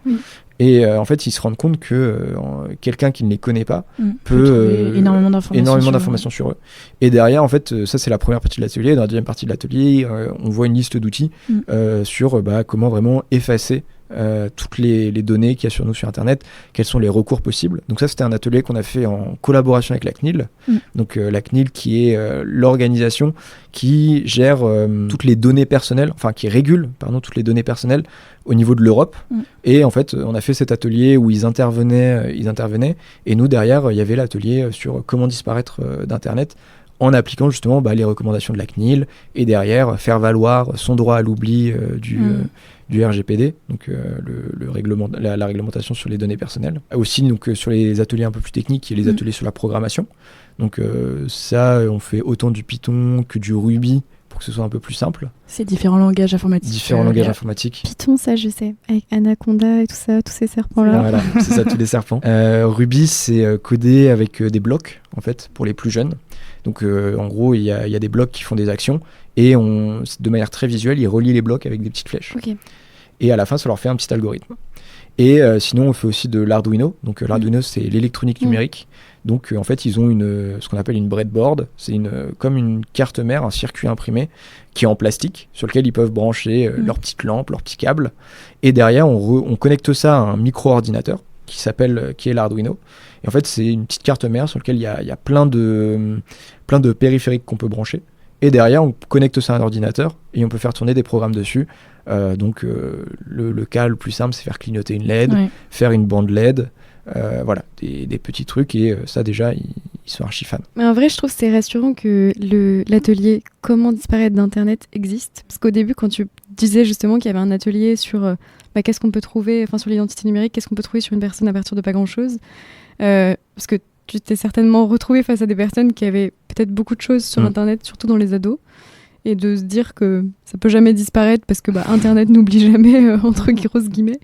[SPEAKER 3] Et en fait, ils se rendent compte que quelqu'un qui ne les connaît pas peut
[SPEAKER 2] énormément d'informations
[SPEAKER 3] sur eux. Et derrière, en fait, ça c'est la première partie de l'atelier. Dans la deuxième partie de l'atelier, on voit une liste d'outils sur comment vraiment effacer toutes les données qu'il y a sur nous sur Internet, quels sont les recours possibles. Donc ça, c'était un atelier qu'on a fait en collaboration avec la CNIL. Donc la CNIL qui est l'organisation qui gère toutes les données personnelles, enfin qui régule, toutes les données personnelles au niveau de l'Europe. Et en fait, on a fait cet atelier où ils intervenaient, et nous derrière, il y avait l'atelier sur comment disparaître d'Internet en appliquant justement les recommandations de la CNIL, et derrière faire valoir son droit à l'oubli du RGPD, donc la réglementation sur les données personnelles. Aussi donc, sur les ateliers un peu plus techniques, il y a les ateliers sur la programmation. Donc ça, on fait autant du Python que du Ruby pour que ce soit un peu plus simple.
[SPEAKER 2] C'est différents langages informatiques.
[SPEAKER 1] Python, ça je sais, avec Anaconda et tout ça, tous ces serpents-là.
[SPEAKER 3] Voilà, c'est ça, tous les serpents. Ruby, c'est codé avec des blocs, en fait, pour les plus jeunes. Donc en gros, il y a des blocs qui font des actions, et de manière très visuelle, ils relient les blocs avec des petites flèches. Et à la fin, ça leur fait un petit algorithme. Et sinon, on fait aussi de l'Arduino. Donc l'Arduino, c'est l'électronique numérique. Donc en fait, ils ont ce qu'on appelle une breadboard. C'est comme une carte mère, un circuit imprimé qui est en plastique, sur lequel ils peuvent brancher leur petite lampe, leur petit câble. Et derrière, on connecte ça à un micro-ordinateur qui est l'Arduino. Et en fait, c'est une petite carte mère sur laquelle il y a plein de périphériques qu'on peut brancher. Et derrière, on connecte ça à un ordinateur et on peut faire tourner des programmes dessus. Donc, le cas le plus simple, c'est faire clignoter une LED, faire une bande LED. Voilà, des petits trucs. Et ça, déjà, ils ils sont archi fans.
[SPEAKER 1] Mais en vrai, je trouve que c'est rassurant que l'atelier Comment disparaître d'Internet existe. Parce qu'au début, quand tu disais justement qu'il y avait un atelier sur qu'est-ce qu'on peut trouver, enfin sur l'identité numérique, qu'est-ce qu'on peut trouver sur une personne à partir de pas grand-chose, parce que tu t'es certainement retrouvé face à des personnes qui avaient peut-être beaucoup de choses sur Internet, surtout dans les ados, et de se dire que ça peut jamais disparaître parce que Internet n'oublie jamais, entre grosses guillemets.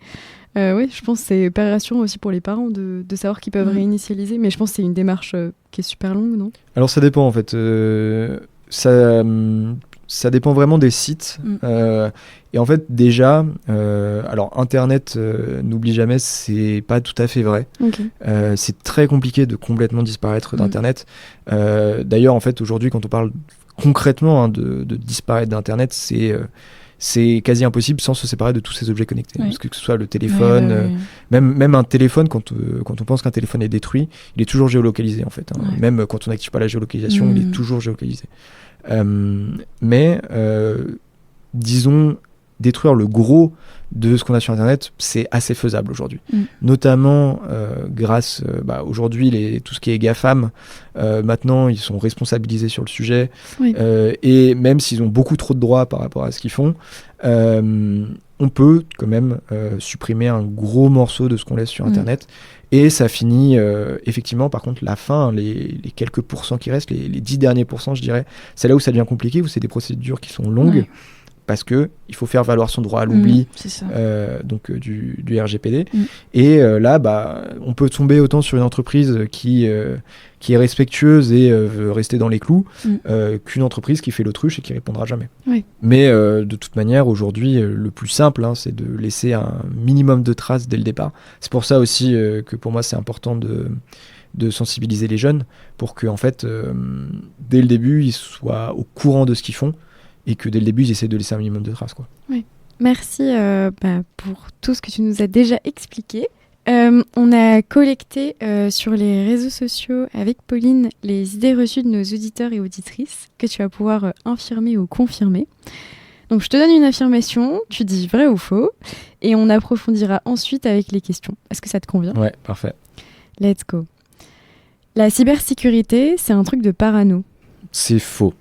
[SPEAKER 1] Oui, je pense que c'est hyper rassurant aussi pour les parents de savoir qu'ils peuvent réinitialiser, mais je pense que c'est une démarche qui est super longue, non ?
[SPEAKER 3] Alors ça dépend en fait. Ça dépend vraiment des sites. Et en fait, déjà, alors Internet n'oublie jamais, c'est pas tout à fait vrai.
[SPEAKER 1] Okay.
[SPEAKER 3] C'est très compliqué de complètement disparaître d'Internet. D'ailleurs, en fait, aujourd'hui, quand on parle concrètement de disparaître d'Internet, c'est quasi impossible sans se séparer de tous ces objets connectés. Parce que ce soit le téléphone, même un téléphone, quand on pense qu'un téléphone est détruit, il est toujours géolocalisé en fait. Même quand on n'active pas la géolocalisation, il est toujours géolocalisé. Mais disons, détruire le gros de ce qu'on a sur Internet, c'est assez faisable aujourd'hui. Notamment grâce, aujourd'hui, tout ce qui est GAFAM, maintenant, ils sont responsabilisés sur le sujet. Et même s'ils ont beaucoup trop de droits par rapport à ce qu'ils font, on peut quand même supprimer un gros morceau de ce qu'on laisse sur Internet. Et ça finit, effectivement, par contre, la fin, les quelques pourcents qui restent, les 10 derniers pourcents, je dirais, c'est là où ça devient compliqué, où c'est des procédures qui sont longues. Parce qu'il faut faire valoir son droit à l'oubli donc du RGPD. Et là, on peut tomber autant sur une entreprise qui est respectueuse et veut rester dans les clous qu'une entreprise qui fait l'autruche et qui répondra jamais. Mais de toute manière, aujourd'hui, le plus simple, c'est de laisser un minimum de traces dès le départ. C'est pour ça aussi que pour moi, c'est important de sensibiliser les jeunes pour qu'en fait, dès le début, ils soient au courant de ce qu'ils font. Et que dès le début, ils essaient de laisser un minimum de traces.
[SPEAKER 1] Oui. Merci pour tout ce que tu nous as déjà expliqué. On a collecté sur les réseaux sociaux avec Pauline les idées reçues de nos auditeurs et auditrices que tu vas pouvoir infirmer ou confirmer. Donc je te donne une affirmation, tu dis vrai ou faux, et on approfondira ensuite avec les questions. Est-ce que ça te convient ?
[SPEAKER 3] Ouais, parfait.
[SPEAKER 1] Let's go. La cybersécurité, c'est un truc de parano.
[SPEAKER 3] C'est faux.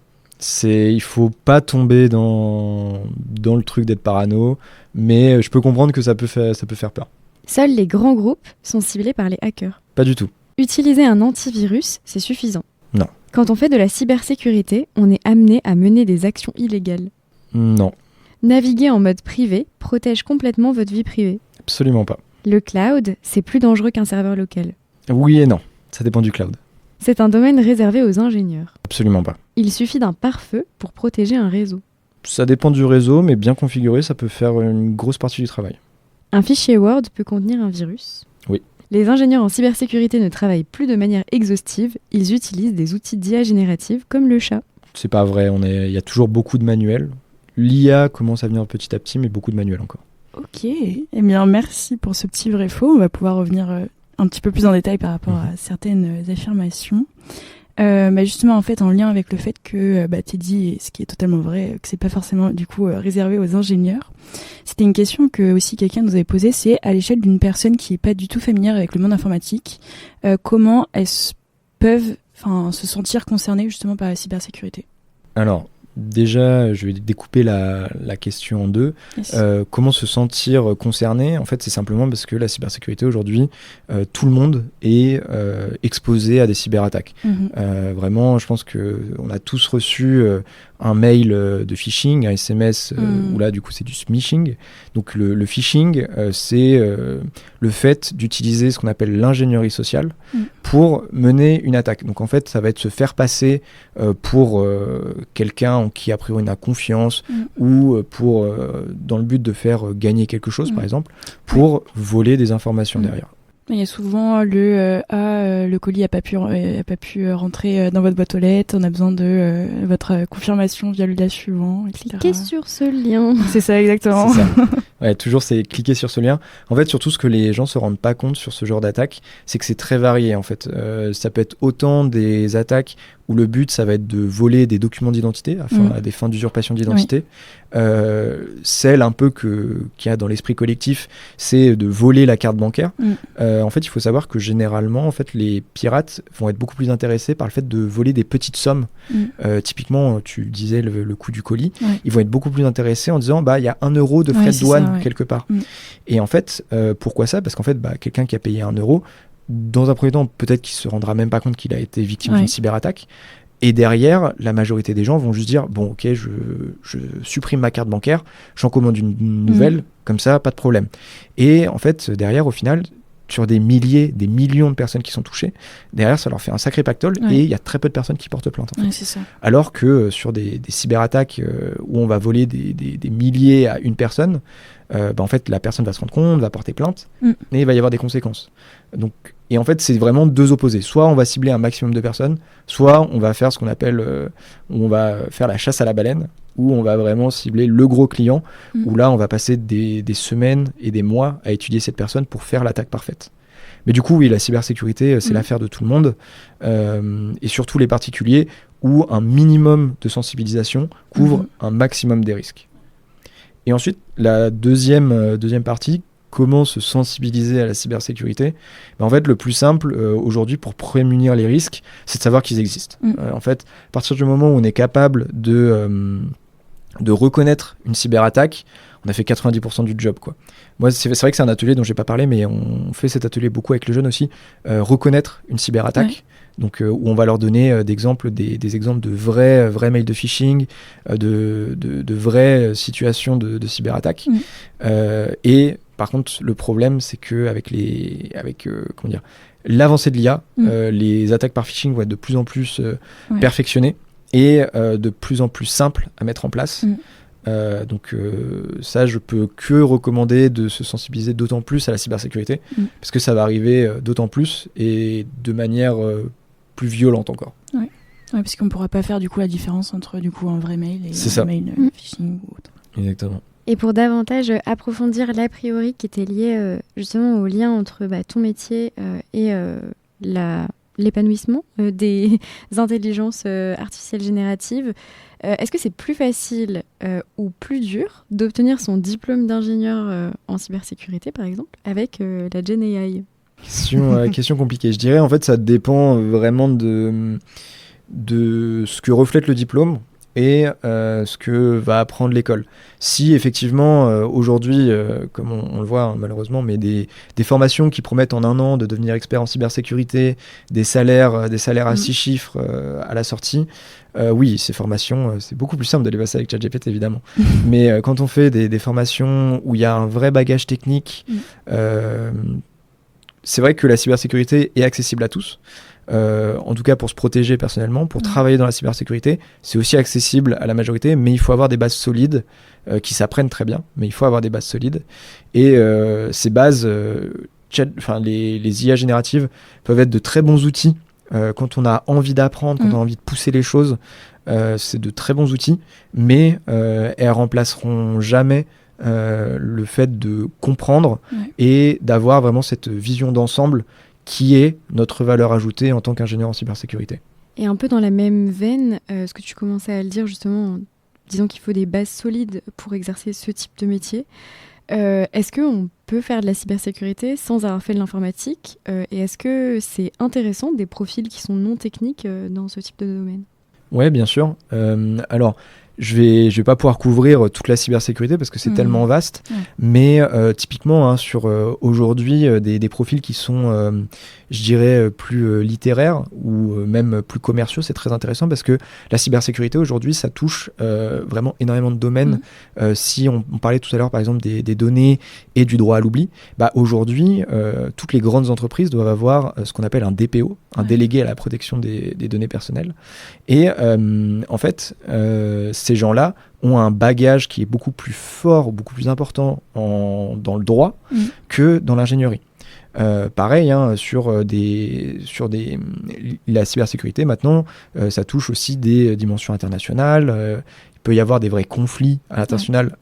[SPEAKER 3] Il faut pas tomber dans le truc d'être parano, mais je peux comprendre que ça peut faire peur.
[SPEAKER 1] Seuls les grands groupes sont ciblés par les hackers.
[SPEAKER 3] Pas du tout.
[SPEAKER 1] Utiliser un antivirus, c'est suffisant.
[SPEAKER 3] Non.
[SPEAKER 1] Quand on fait de la cybersécurité, on est amené à mener des actions illégales.
[SPEAKER 3] Non.
[SPEAKER 1] Naviguer en mode privé protège complètement votre vie privée.
[SPEAKER 3] Absolument pas.
[SPEAKER 1] Le cloud, c'est plus dangereux qu'un serveur local.
[SPEAKER 3] Oui et non. Ça dépend du cloud.
[SPEAKER 1] C'est un domaine réservé aux ingénieurs.
[SPEAKER 3] Absolument pas.
[SPEAKER 1] Il suffit d'un pare-feu pour protéger un réseau.
[SPEAKER 3] Ça dépend du réseau, mais bien configuré, ça peut faire une grosse partie du travail.
[SPEAKER 1] Un fichier Word peut contenir un virus.
[SPEAKER 3] Oui.
[SPEAKER 1] Les ingénieurs en cybersécurité ne travaillent plus de manière exhaustive, ils utilisent des outils d'IA générative comme le chat.
[SPEAKER 3] C'est pas vrai, il y a toujours beaucoup de manuels. L'IA commence à venir petit à petit, mais beaucoup de manuels encore.
[SPEAKER 2] Ok, eh bien merci pour ce petit vrai-faux. On va pouvoir revenir un petit peu plus en détail par rapport à certaines affirmations. Justement, en fait, en lien avec le fait que t'es dit, et ce qui est totalement vrai, que c'est pas forcément du coup réservé aux ingénieurs. C'était une question que aussi quelqu'un nous avait posée, c'est à l'échelle d'une personne qui est pas du tout familière avec le monde informatique, comment elles peuvent se sentir concernées justement par la cybersécurité ?
[SPEAKER 3] Alors, déjà, je vais découper la question en deux.
[SPEAKER 2] Yes.
[SPEAKER 3] Comment se sentir concerné ? En fait, c'est simplement parce que la cybersécurité, aujourd'hui, tout le monde est exposé à des cyberattaques. Vraiment, je pense qu'on a tous reçu un mail de phishing, un SMS, où là, du coup, c'est du smishing. Donc, le phishing, c'est le fait d'utiliser ce qu'on appelle l'ingénierie sociale pour mener une attaque. Donc, en fait, ça va être se faire passer pour quelqu'un en qui, a priori, on a confiance ou dans le but de faire gagner quelque chose, par exemple, pour voler des informations derrière.
[SPEAKER 2] Il y a souvent le colis n'a pas pu rentrer dans votre boîte aux lettres, on a besoin de votre confirmation via le lien suivant, etc.
[SPEAKER 1] Cliquez sur ce lien.
[SPEAKER 2] C'est ça, exactement.
[SPEAKER 3] C'est ça. Ouais, toujours, c'est cliquer sur ce lien. En fait, surtout, ce que les gens se rendent pas compte sur ce genre d'attaque, c'est que c'est très varié, en fait. Ça peut être autant des attaques où le but, ça va être de voler des documents d'identité à des fins d'usurpation d'identité. Celle un peu qu'il y a dans l'esprit collectif, c'est de voler la carte bancaire. En fait, il faut savoir que généralement, en fait, les pirates vont être beaucoup plus intéressés par le fait de voler des petites sommes. Typiquement, tu disais le coût du colis. Ils vont être beaucoup plus intéressés en disant, il y a 1 euro de frais de douane quelque part. Et en fait, pourquoi ça ? Parce qu'en fait, quelqu'un qui a payé 1 euro, dans un premier temps, peut-être qu'il se rendra même pas compte qu'il a été victime d'une cyberattaque. Et derrière, la majorité des gens vont juste dire, bon, ok, je supprime ma carte bancaire, j'en commande une nouvelle, comme ça, pas de problème. Et en fait, derrière, au final, sur des milliers, des millions de personnes qui sont touchées, derrière, ça leur fait un sacré pactole et il y a très peu de personnes qui portent plainte. En fait.
[SPEAKER 2] C'est ça.
[SPEAKER 3] Alors que sur des cyberattaques où on va voler des milliers à une personne, en fait, la personne va se rendre compte, va porter plainte, et il va y avoir des conséquences. Donc, et en fait, c'est vraiment deux opposés. Soit on va cibler un maximum de personnes, soit on va faire ce qu'on appelle, on va faire la chasse à la baleine, où on va vraiment cibler le gros client, où là, on va passer des semaines et des mois à étudier cette personne pour faire l'attaque parfaite. Mais du coup, oui, la cybersécurité, c'est l'affaire de tout le monde, et surtout les particuliers, où un minimum de sensibilisation couvre un maximum des risques. Et ensuite, la deuxième partie, comment se sensibiliser à la cybersécurité ? En fait, le plus simple aujourd'hui pour prémunir les risques, c'est de savoir qu'ils existent. En fait, à partir du moment où on est capable de reconnaître une cyberattaque, on a fait 90% du job, quoi. Moi, c'est vrai que c'est un atelier dont je n'ai pas parlé, mais on fait cet atelier beaucoup avec les jeunes aussi. Reconnaître une cyberattaque. Donc, où on va leur donner des exemples de vrais mails de phishing, de vraies situations de cyberattaque. Et par contre, le problème, c'est qu'avec l'avancée de l'IA, les attaques par phishing vont être de plus en plus perfectionnées et de plus en plus simples à mettre en place. Donc ça, je peux que recommander de se sensibiliser d'autant plus à la cybersécurité, parce que ça va arriver d'autant plus et de manière plus violente encore.
[SPEAKER 2] Ouais, parce qu'on ne pourra pas faire du coup la différence entre du coup un vrai mail et un mail phishing ou autre.
[SPEAKER 3] Exactement.
[SPEAKER 1] Et pour davantage approfondir l'a priori qui était lié justement au lien entre ton métier et l'épanouissement des intelligences artificielles génératives, est-ce que c'est plus facile ou plus dur d'obtenir son diplôme d'ingénieur en cybersécurité, par exemple, avec la Gen AI ?
[SPEAKER 3] Question compliquée. Je dirais, en fait, ça dépend vraiment de ce que reflète le diplôme et ce que va apprendre l'école. Si effectivement aujourd'hui, comme on le voit malheureusement, mais des formations qui promettent en 1 an de devenir expert en cybersécurité, des salaires à 6 chiffres à la sortie, oui, ces formations, c'est beaucoup plus simple de les passer avec ChatGPT évidemment. Mais quand on fait des formations où il y a un vrai bagage technique, c'est vrai que la cybersécurité est accessible à tous. En tout cas pour se protéger personnellement, pour travailler dans la cybersécurité, c'est aussi accessible à la majorité, mais il faut avoir des bases solides qui s'apprennent très bien, mais il faut avoir des bases solides. Et ces bases, les IA génératives peuvent être de très bons outils quand on a envie d'apprendre, quand on a envie de pousser les choses. C'est de très bons outils, mais elles remplaceront jamais le fait de comprendre et d'avoir vraiment cette vision d'ensemble qui est notre valeur ajoutée en tant qu'ingénieur en cybersécurité.
[SPEAKER 1] Et un peu dans la même veine, ce que tu commençais à le dire justement, en disant qu'il faut des bases solides pour exercer ce type de métier. Est-ce qu'on peut faire de la cybersécurité sans avoir fait de l'informatique et est-ce que c'est intéressant des profils qui sont non techniques dans ce type de domaine ?
[SPEAKER 3] Ouais, bien sûr. Alors, je vais pas pouvoir couvrir toute la cybersécurité parce que c'est tellement vaste, mais typiquement sur aujourd'hui des profils qui sont, je dirais, plus littéraires ou même plus commerciaux, c'est très intéressant parce que la cybersécurité aujourd'hui, ça touche vraiment énormément de domaines. Si on parlait tout à l'heure par exemple des données et du droit à l'oubli, aujourd'hui, toutes les grandes entreprises doivent avoir ce qu'on appelle un DPO, un délégué à la protection des données personnelles. Et en fait, ces gens-là ont un bagage qui est beaucoup plus fort, beaucoup plus important dans le droit que dans l'ingénierie. Pareil, hein, la cybersécurité maintenant, ça touche aussi des dimensions internationales. Il peut y avoir des vrais conflits à l'international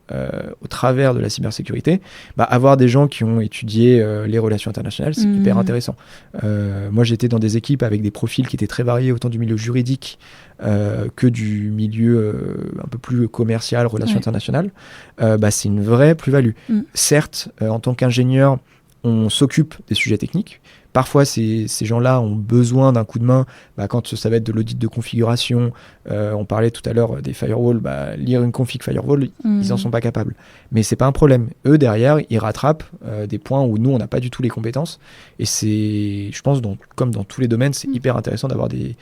[SPEAKER 3] au travers de la cybersécurité. Avoir des gens qui ont étudié les relations internationales, c'est hyper intéressant. Moi, j'étais dans des équipes avec des profils qui étaient très variés, autant du milieu juridique que du milieu un peu plus commercial, relations internationales. C'est une vraie plus-value. Certes, en tant qu'ingénieur, on s'occupe des sujets techniques. Parfois, ces gens-là ont besoin d'un coup de main quand ça va être de l'audit de configuration. On parlait tout à l'heure des firewalls. Lire une config firewall, ils n'en sont pas capables. Mais c'est pas un problème. Eux, derrière, ils rattrapent des points où nous, on n'a pas du tout les compétences. Et c'est, je pense, comme dans tous les domaines, c'est hyper intéressant d'avoir des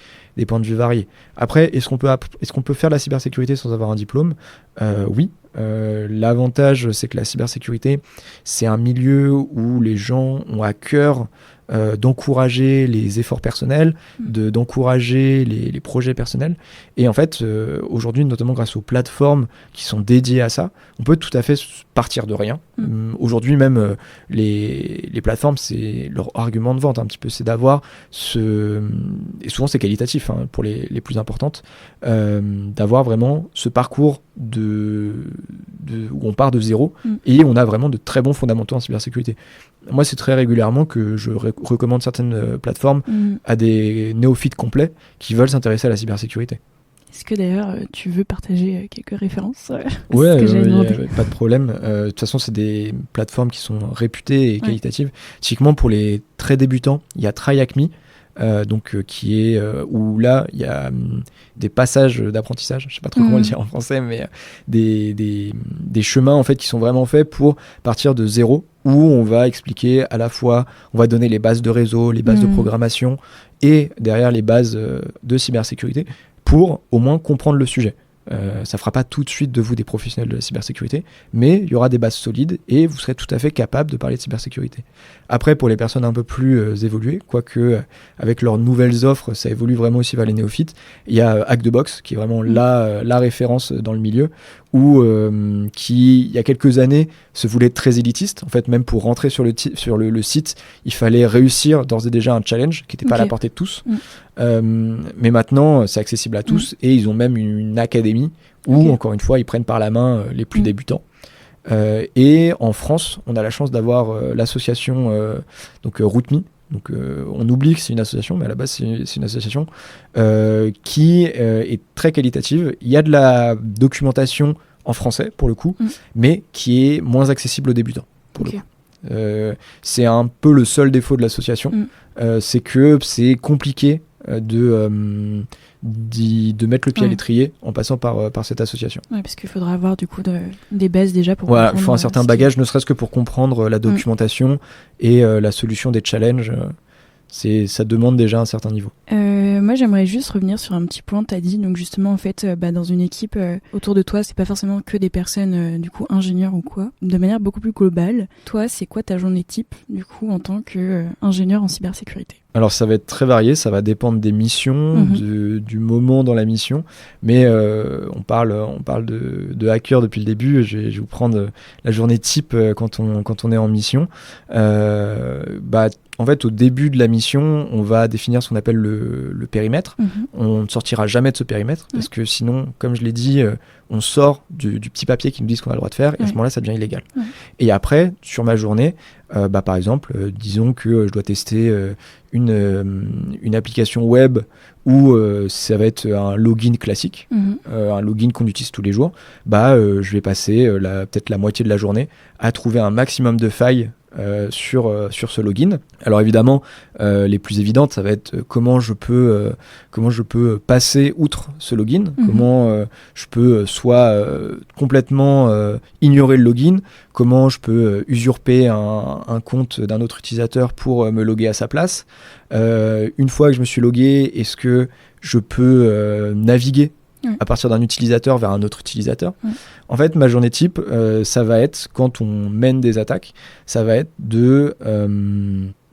[SPEAKER 3] points de vue variés. Après, est-ce qu'on peut faire de la cybersécurité sans avoir un diplôme ? Oui. L'avantage, c'est que la cybersécurité, c'est un milieu où les gens ont à cœur d'encourager les efforts personnels, d'encourager les projets personnels. Et en fait, aujourd'hui, notamment grâce aux plateformes qui sont dédiées à ça, on peut tout à fait partir de rien. Aujourd'hui, même les plateformes, c'est leur argument de vente un petit peu, c'est d'avoir et souvent c'est qualitatif pour les plus importantes, d'avoir vraiment ce parcours où on part de zéro et on a vraiment de très bons fondamentaux en cybersécurité. Moi, c'est très régulièrement que je recommande certaines plateformes à des néophytes complets qui veulent s'intéresser à la cybersécurité.
[SPEAKER 2] Est-ce que d'ailleurs tu veux partager quelques références ?
[SPEAKER 3] Ouais, pas de problème. De toute façon, c'est des plateformes qui sont réputées et qualitatives. Typiquement, pour les très débutants, il y a TryHackMe, qui est où là il y a des passages d'apprentissage, je sais pas trop comment le dire en français, mais des chemins en fait qui sont vraiment faits pour partir de zéro, où on va expliquer à la fois, on va donner les bases de réseau, les bases de programmation et derrière les bases de cybersécurité pour au moins comprendre le sujet. Ça fera pas tout de suite de vous des professionnels de la cybersécurité, mais il y aura des bases solides et vous serez tout à fait capable de parler de cybersécurité. Après, pour les personnes un peu plus évoluées, quoique avec leurs nouvelles offres, ça évolue vraiment aussi vers les néophytes, il y a Hack the Box, qui est vraiment la référence dans le milieu, qui, il y a quelques années, se voulait très élitiste. En fait, même pour rentrer sur le site, il fallait réussir d'ores et déjà un challenge qui n'était pas à la portée de tous. Mais maintenant, c'est accessible à tous et ils ont même une académie où, encore une fois, ils prennent par la main les plus débutants. Et en France, on a la chance d'avoir l'association RootMe. Donc on oublie que c'est une association, mais à la base c'est une association qui est très qualitative. Il y a de la documentation en français pour le coup, mais qui est moins accessible aux débutants pour le coup. C'est un peu le seul défaut de l'association, c'est que c'est compliqué de mettre le pied à l'étrier en passant par cette association.
[SPEAKER 2] Ouais, parce qu'il faudra avoir du coup des bases déjà pour
[SPEAKER 3] voilà, il faut un certain bagage, ne serait-ce que pour comprendre la documentation et la solution des challenges. Ça demande déjà un certain niveau.
[SPEAKER 2] Moi, j'aimerais juste revenir sur un petit point. Tu as dit, donc justement, en fait, dans une équipe autour de toi, c'est pas forcément que des personnes, du coup, ingénieurs ou quoi, de manière beaucoup plus globale. Toi, c'est quoi ta journée type, du coup, en tant qu'ingénieur en cybersécurité ? Alors,
[SPEAKER 3] ça va être très varié, ça va dépendre des missions, du moment dans la mission, mais on parle de hacker depuis le début. Je vais vous prendre la journée type quand on est en mission. En fait, au début de la mission, on va définir ce qu'on appelle le périmètre. On ne sortira jamais de ce périmètre, parce que sinon, comme je l'ai dit, on sort du petit papier qui nous dit ce qu'on a le droit de faire, et à ce moment-là, ça devient illégal. Et après, sur ma journée, par exemple, disons que je dois tester une application web où ça va être un login classique, un login qu'on utilise tous les jours. Je vais passer peut-être la moitié de la journée à trouver un maximum de failles sur ce login. Alors évidemment, les plus évidentes, ça va être comment je peux passer outre ce login, comment je peux soit complètement ignorer le login, comment je peux usurper un compte d'un autre utilisateur pour me loguer à sa place. Une fois que je me suis logué, est-ce que je peux naviguer à partir d'un utilisateur vers un autre utilisateur. En fait, ma journée type, ça va être, quand on mène des attaques, ça va être de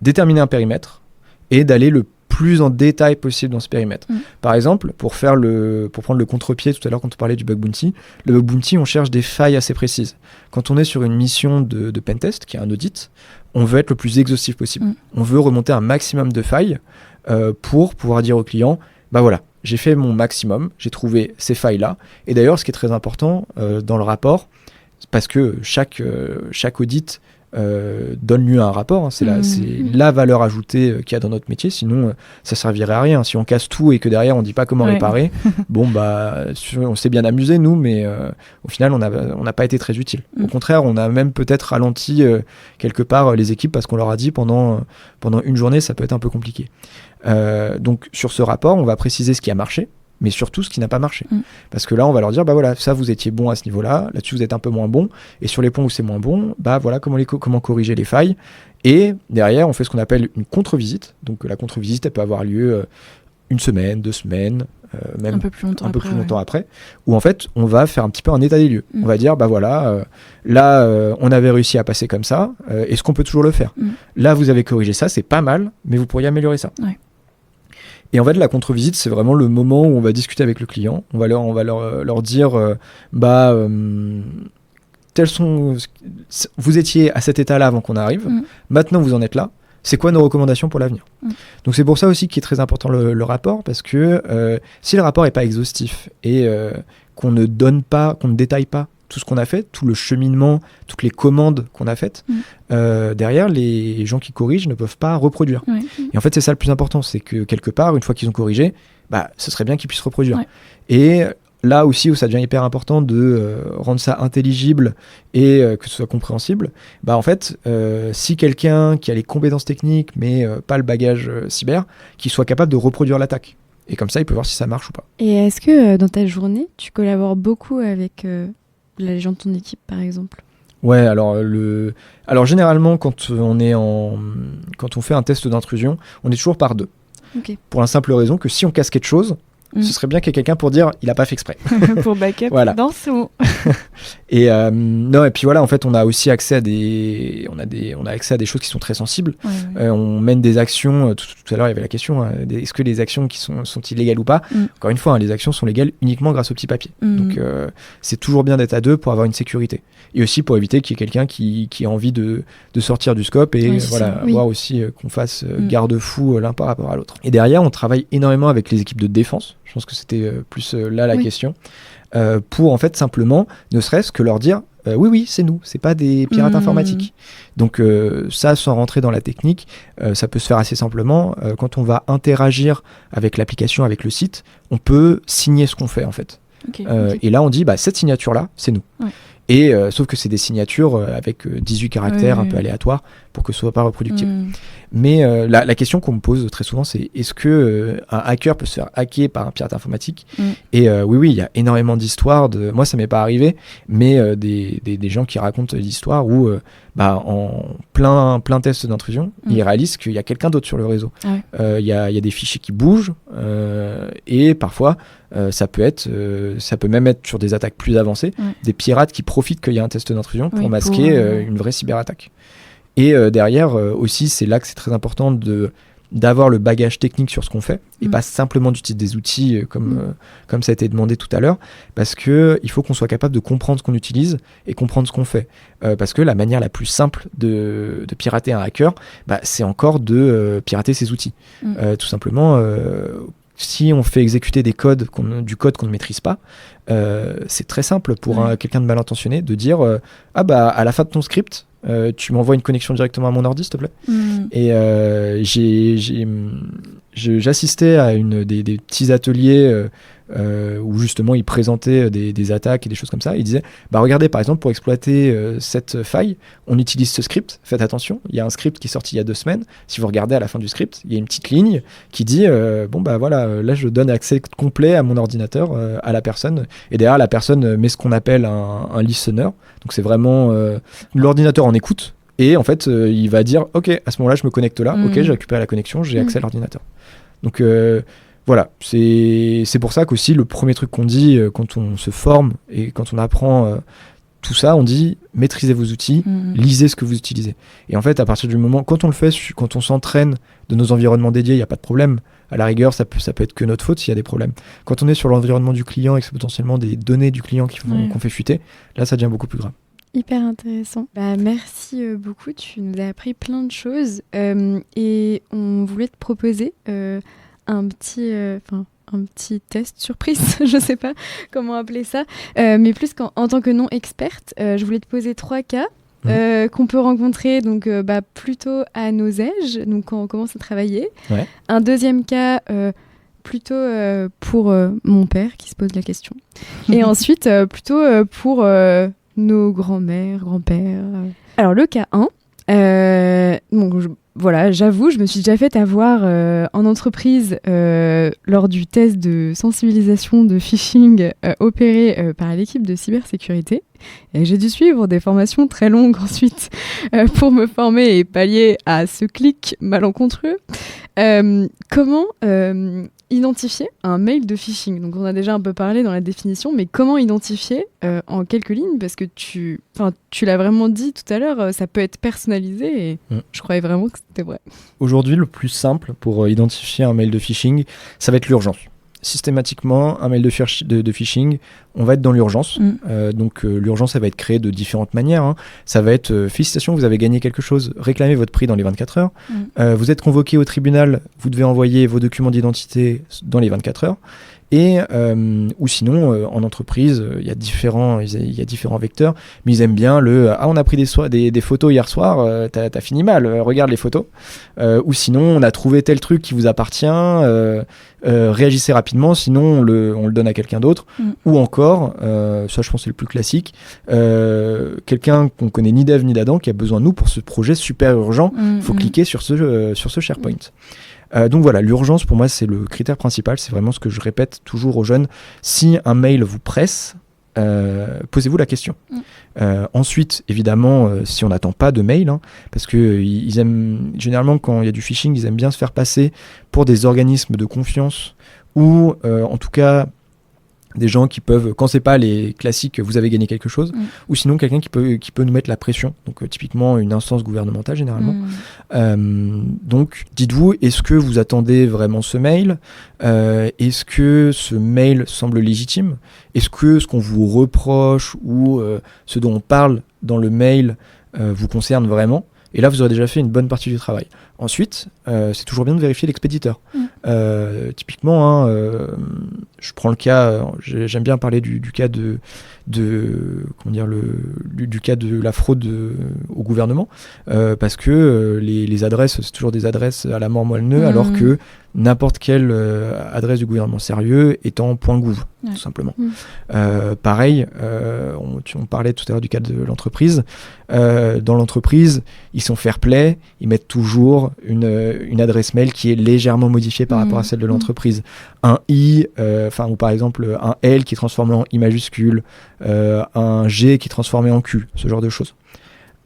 [SPEAKER 3] déterminer un périmètre et d'aller le plus en détail possible dans ce périmètre. Par exemple, pour prendre le contre-pied tout à l'heure quand on parlait du bug bounty, le bug bounty, on cherche des failles assez précises. Quand on est sur une mission de pentest, qui est un audit, on veut être le plus exhaustif possible. On veut remonter un maximum de failles pour pouvoir dire au client, bah voilà, j'ai fait mon maximum, j'ai trouvé ces failles-là. Et d'ailleurs, ce qui est très important dans le rapport, parce que chaque audit donne lieu à un rapport, hein, c'est la valeur ajoutée qu'il y a dans notre métier, sinon ça servirait à rien. Si on casse tout et que derrière on dit pas comment réparer, bon bah on s'est bien amusé nous, mais au final on n'a pas été très utile. Au contraire, on a même peut-être ralenti quelque part les équipes parce qu'on leur a dit pendant une journée ça peut être un peu compliqué. Donc sur ce rapport, on va préciser ce qui a marché, mais surtout ce qui n'a pas marché. Parce que là, on va leur dire, bah voilà, ça vous étiez bon à ce niveau-là, là-dessus vous êtes un peu moins bon, et sur les points où c'est moins bon, bah voilà comment corriger les failles. Et derrière, on fait ce qu'on appelle une contre-visite. Donc la contre-visite, elle peut avoir lieu une semaine, 2 semaines, même
[SPEAKER 2] un peu plus longtemps
[SPEAKER 3] après, où en fait, on va faire un petit peu un état des lieux. On va dire, bah voilà, là, on avait réussi à passer comme ça, est-ce qu'on peut toujours le faire ? Là, vous avez corrigé ça, c'est pas mal, mais vous pourriez améliorer ça. Et en fait, la contre-visite, c'est vraiment le moment où on va discuter avec le client. On va leur dire, vous étiez à cet état-là avant qu'on arrive. Maintenant, vous en êtes là. C'est quoi nos recommandations pour l'avenir ? Donc, c'est pour ça aussi qu'il est très important le rapport, parce que si le rapport n'est pas exhaustif et qu'on ne détaille pas tout ce qu'on a fait, tout le cheminement, toutes les commandes qu'on a faites, derrière, les gens qui corrigent ne peuvent pas reproduire. Et en fait, c'est ça le plus important, c'est que quelque part, une fois qu'ils ont corrigé, bah, ce serait bien qu'ils puissent reproduire. Et là aussi, où ça devient hyper important de rendre ça intelligible et que ce soit compréhensible, bah, en fait, si quelqu'un qui a les compétences techniques, mais pas le bagage cyber, qu'il soit capable de reproduire l'attaque. Et comme ça, il peut voir si ça marche ou pas.
[SPEAKER 1] Et est-ce que dans ta journée, tu collabores beaucoup avec les gens de ton équipe, par exemple ?
[SPEAKER 3] Ouais, alors généralement, quand on fait un test d'intrusion, on est toujours par 2. Pour la simple raison que si on casse quelque chose, ce serait bien qu'il y ait quelqu'un pour dire il a pas fait exprès.
[SPEAKER 2] Pour backup,
[SPEAKER 3] voilà.
[SPEAKER 2] dans son.
[SPEAKER 3] Et puis voilà, en fait, on a aussi accès à des choses qui sont très sensibles. On mène des actions. Tout à l'heure, il y avait la question est-ce que les actions qui sont illégales ou pas ? Encore une fois, les actions sont légales uniquement grâce au petit papier. Donc, c'est toujours bien d'être à 2 pour avoir une sécurité. Et aussi pour éviter qu'il y ait quelqu'un qui a envie de sortir du scope et voir aussi qu'on fasse garde-fou l'un par rapport à l'autre. Et derrière, on travaille énormément avec les équipes de défense. Je pense que c'était plus là la question. Pour en fait simplement, ne serait-ce que leur dire oui, c'est nous, c'est pas des pirates informatiques. Donc ça, sans rentrer dans la technique, ça peut se faire assez simplement. Quand on va interagir avec l'application, avec le site, on peut signer ce qu'on fait en fait. Et là, on dit, cette signature-là, c'est nous. Et sauf que c'est des signatures avec 18 caractères un peu aléatoires pour que ce soit pas reproductible. Mais la question qu'on me pose très souvent, c'est est-ce que un hacker peut se faire hacker par un pirate informatique ? Et oui, il y a énormément d'histoires. Moi, ça m'est pas arrivé, mais des gens qui racontent l'histoire où en plein test d'intrusion, ils réalisent qu'il y a quelqu'un d'autre sur le réseau. Il y a des fichiers qui bougent et parfois ça peut même être sur des attaques plus avancées, des pirates qui profitent qu'il y a un test d'intrusion pour masquer une vraie cyberattaque. Et derrière aussi, c'est là que c'est très important d'avoir le bagage technique sur ce qu'on fait et pas simplement d'utiliser des outils comme ça a été demandé tout à l'heure, parce qu'il faut qu'on soit capable de comprendre ce qu'on utilise et comprendre ce qu'on fait. Parce que la manière la plus simple de pirater un hacker, c'est encore de pirater ses outils. Tout simplement, si on fait exécuter du code qu'on ne maîtrise pas, c'est très simple pour quelqu'un de mal intentionné de dire à la fin de ton script, tu m'envoies une connexion directement à mon ordi, s'il te plaît. Et j'assistais à des petits ateliers où justement ils présentaient des attaques et des choses comme ça. Ils disaient, regardez, par exemple, pour exploiter cette faille, on utilise ce script, faites attention, il y a un script qui est sorti il y a 2 semaines. Si vous regardez à la fin du script, il y a une petite ligne qui dit là je donne accès complet à mon ordinateur à la personne, et derrière la personne met ce qu'on appelle un listener. Donc c'est vraiment l'ordinateur en écoute, et en fait il va dire ok, à ce moment-là je me connecte là, ok, j'ai récupéré la connexion, j'ai accès à l'ordinateur. Donc voilà, c'est pour ça qu'aussi le premier truc qu'on dit quand on se forme et quand on apprend tout ça, on dit maîtrisez vos outils, lisez ce que vous utilisez. Et en fait, à partir du moment, quand on le fait, quand on s'entraîne de nos environnements dédiés, il n'y a pas de problème. À la rigueur, ça peut être que notre faute s'il y a des problèmes. Quand on est sur l'environnement du client et que c'est potentiellement des données du client qu'on fait fuiter, là, ça devient beaucoup plus grave.
[SPEAKER 1] Hyper intéressant. Merci beaucoup, tu nous as appris plein de choses. Et on voulait te proposer un petit test surprise, je sais pas comment appeler ça, mais plus en tant que non-experte, je voulais te poser 3 cas qu'on peut rencontrer donc, plutôt à nos âges, donc quand on commence à travailler. Ouais. Un deuxième cas plutôt pour mon père qui se pose la question. Et ensuite, plutôt pour nos grands-mères, grands-pères. Alors le cas 1, voilà, j'avoue, je me suis déjà fait avoir en entreprise lors du test de sensibilisation de phishing opéré par l'équipe de cybersécurité. Et j'ai dû suivre des formations très longues ensuite pour me former et pallier à ce clic malencontreux. Comment identifier un mail de phishing? Donc on a déjà un peu parlé dans la définition, mais comment identifier en quelques lignes? Parce que tu l'as vraiment dit tout à l'heure, ça peut être personnalisé et je croyais vraiment que c'était vrai. Aujourd'hui, le plus simple pour identifier un mail de phishing, ça va être l'urgence. Systématiquement, un mail de phishing, on va être dans l'urgence. Donc l'urgence, ça va être créée de différentes manières. Ça va être félicitations, vous avez gagné quelque chose, réclamez votre prix dans les 24 heures. Vous êtes convoqué au tribunal, vous devez envoyer vos documents d'identité dans les 24 heures. Et ou sinon en entreprise il y a différents vecteurs, mais ils aiment bien on a pris des photos hier soir, t'as fini mal, regarde les photos, ou sinon on a trouvé tel truc qui vous appartient, réagissez rapidement, sinon on le donne à quelqu'un d'autre, ou encore ça je pense c'est le plus classique, quelqu'un qu'on connaît ni d'Ève ni d'Adam qui a besoin de nous pour ce projet super urgent, faut cliquer sur ce SharePoint. Donc voilà, l'urgence pour moi c'est le critère principal, c'est vraiment ce que je répète toujours aux jeunes. Si un mail vous presse, posez-vous la question. Ensuite, évidemment, si on n'attend pas de mail, parce que ils aiment généralement quand il y a du phishing, ils aiment bien se faire passer pour des organismes de confiance ou en tout cas des gens qui peuvent, quand c'est pas les classiques vous avez gagné quelque chose, ou sinon quelqu'un qui peut nous mettre la pression, donc typiquement une instance gouvernementale généralement. Donc dites-vous, est-ce que vous attendez vraiment ce mail, est-ce que ce mail semble légitime, est-ce que ce qu'on vous reproche ou ce dont on parle dans le mail vous concerne vraiment. Et là, vous aurez déjà fait une bonne partie du travail. Ensuite, c'est toujours bien de vérifier l'expéditeur. Typiquement, je prends le cas, j'aime bien parler du cas du cas de la fraude au gouvernement, parce que les adresses, c'est toujours des adresses à la mort moelle-neu, alors que n'importe quelle adresse du gouvernement sérieux est en .gouv, tout simplement. Pareil, on parlait tout à l'heure du cas de l'entreprise. Dans l'entreprise, ils sont fair-play, ils mettent toujours une adresse mail qui est légèrement modifiée par rapport à celle de l'entreprise. Un I, ou par exemple un L qui est transformé en I majuscule, un G qui est transformé en Q, ce genre de choses.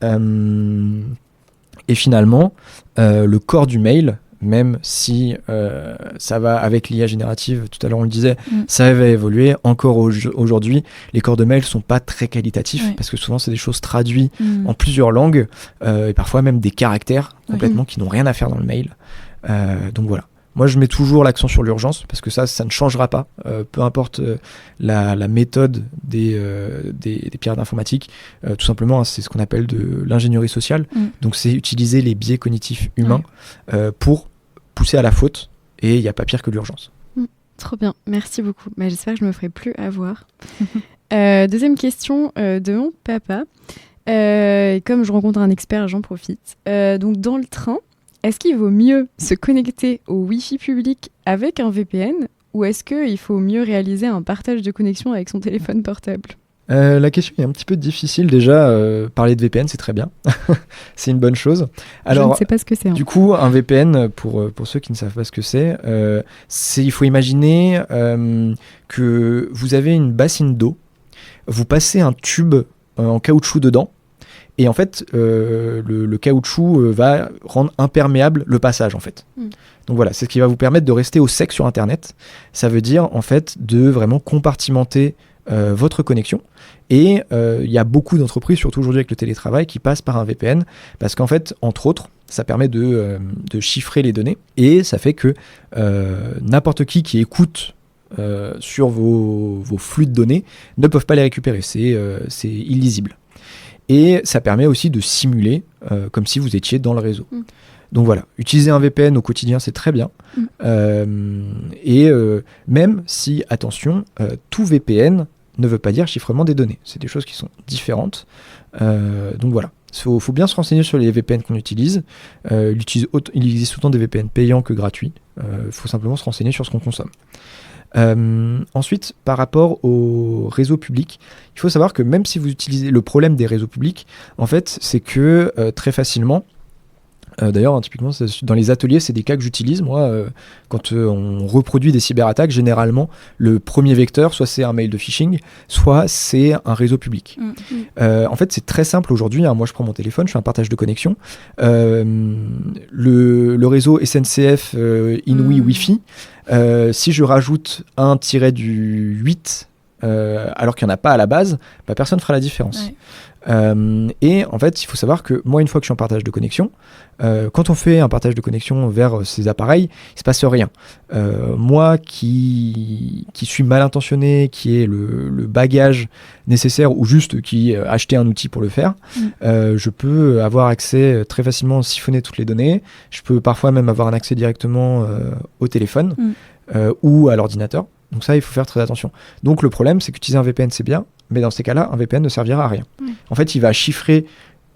[SPEAKER 1] Et finalement, le corps du mail, même si ça va avec l'IA générative, tout à l'heure on le disait, ça va évoluer. Encore aujourd'hui, les corps de mail sont pas très qualitatifs, parce que souvent c'est des choses traduites en plusieurs langues, et parfois même des caractères complètement qui n'ont rien à faire dans le mail. Donc voilà. Moi, je mets toujours l'accent sur l'urgence, parce que ça ne changera pas, peu importe la méthode des pirates informatiques. Tout simplement, c'est ce qu'on appelle de l'ingénierie sociale. Donc, c'est utiliser les biais cognitifs humains pour pousser à la faute, et il n'y a pas pire que l'urgence. Trop bien, merci beaucoup. J'espère que je ne me ferai plus avoir. Deuxième question de mon papa. Et comme je rencontre un expert, j'en profite. Donc, dans le train, est-ce qu'il vaut mieux se connecter au Wi-Fi public avec un VPN, ou est-ce qu'il faut mieux réaliser un partage de connexion avec son téléphone portable ? La question est un petit peu difficile déjà. Parler de VPN, c'est très bien. C'est une bonne chose. Alors, je ne sais pas ce que c'est. Du coup, un VPN, pour ceux qui ne savent pas ce que c'est, il faut imaginer que vous avez une bassine d'eau, vous passez un tube en caoutchouc dedans, et en fait, le caoutchouc va rendre imperméable le passage, en fait. Donc voilà, c'est ce qui va vous permettre de rester au sec sur Internet. Ça veut dire, en fait, de vraiment compartimenter
[SPEAKER 3] votre connexion. Et il y a beaucoup d'entreprises, surtout aujourd'hui avec le télétravail, qui passent par un VPN parce qu'en fait, entre autres, ça permet de chiffrer les données et ça fait que n'importe qui écoute sur vos flux de données ne peuvent pas les récupérer. C'est illisible. Et ça permet aussi de simuler comme si vous étiez dans le réseau. Donc voilà, utiliser un VPN au quotidien, c'est très bien. Même si, attention, tout VPN ne veut pas dire chiffrement des données. C'est des choses qui sont différentes. Donc voilà, il faut bien se renseigner sur les VPN qu'on utilise. Il existe autant des VPN payants que gratuits. Il faut simplement se renseigner sur ce qu'on consomme. Ensuite, par rapport aux réseaux publics, il faut savoir que même si vous utilisez le problème des réseaux publics, en fait, c'est que très facilement, d'ailleurs, typiquement, dans les ateliers, c'est des cas que j'utilise. Moi, quand on reproduit des cyberattaques, généralement, le premier vecteur, soit c'est un mail de phishing, soit c'est un réseau public. En fait, c'est très simple aujourd'hui. Moi, je prends mon téléphone, je fais un partage de connexion. Le réseau SNCF Inouï Wi-Fi, si je rajoute 1-8, alors qu'il n'y en a pas à la base, personne ne fera la différence. Ouais. Et en fait, il faut savoir que moi, une fois que je suis en partage de connexion, quand on fait un partage de connexion vers ces appareils, il ne se passe rien. Moi qui suis mal intentionné, qui ai le bagage nécessaire ou juste qui ai acheté un outil pour le faire, je peux avoir accès très facilement, siphonner toutes les données. Je peux parfois même avoir un accès directement au téléphone ou à l'ordinateur. Donc ça, il faut faire très attention. Donc le problème, c'est qu'utiliser un VPN, c'est bien, mais dans ces cas-là, un VPN ne servira à rien. En fait, il va chiffrer,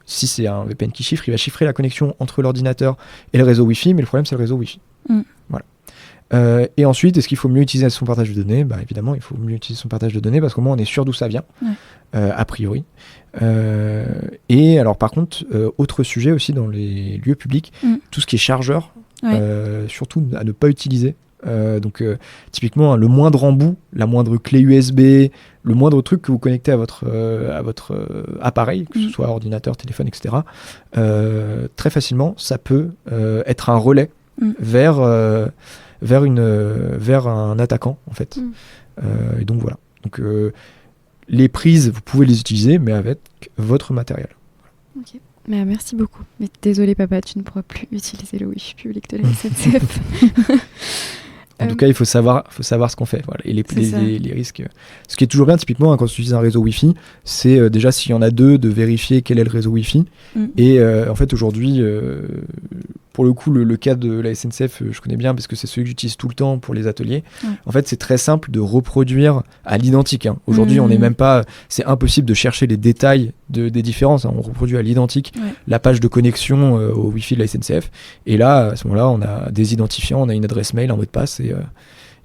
[SPEAKER 3] si c'est un VPN qui chiffre, il va chiffrer la connexion entre l'ordinateur et le réseau Wi-Fi, mais le problème, c'est le réseau Wi-Fi. Voilà. Et ensuite, est-ce qu'il faut mieux utiliser son partage de données ? Évidemment, il faut mieux utiliser son partage de données parce qu'au moins, on est sûr d'où ça vient, a priori. Et alors, par contre, autre sujet aussi dans les lieux publics, tout ce qui est chargeur, surtout à ne pas utiliser. Typiquement, le moindre embout, la moindre clé USB, le moindre truc que vous connectez à votre appareil, que ce soit ordinateur, téléphone, etc., très facilement, ça peut être un relais vers un attaquant, en fait. Et donc voilà. Donc, les prises, vous pouvez les utiliser, mais avec votre matériel.
[SPEAKER 1] Ok. Merci beaucoup. Mais désolé papa, tu ne pourras plus utiliser le Wi-Fi public de la SNCF.
[SPEAKER 3] En tout cas, il faut savoir ce qu'on fait. Voilà. Et les risques. Ce qui est toujours bien, typiquement, quand tu utilises un réseau Wi-Fi, c'est déjà s'il y en a deux, de vérifier quel est le réseau Wi-Fi. Et en fait, aujourd'hui, pour le coup, le cas de la SNCF, je connais bien parce que c'est celui que j'utilise tout le temps pour les ateliers. En fait, c'est très simple de reproduire à l'identique. Aujourd'hui, on n'est même pas. C'est impossible de chercher les détails des différences. On reproduit à l'identique la page de connexion au Wi-Fi de la SNCF. Et là, à ce moment-là, on a des identifiants, on a une adresse mail, un mot de passe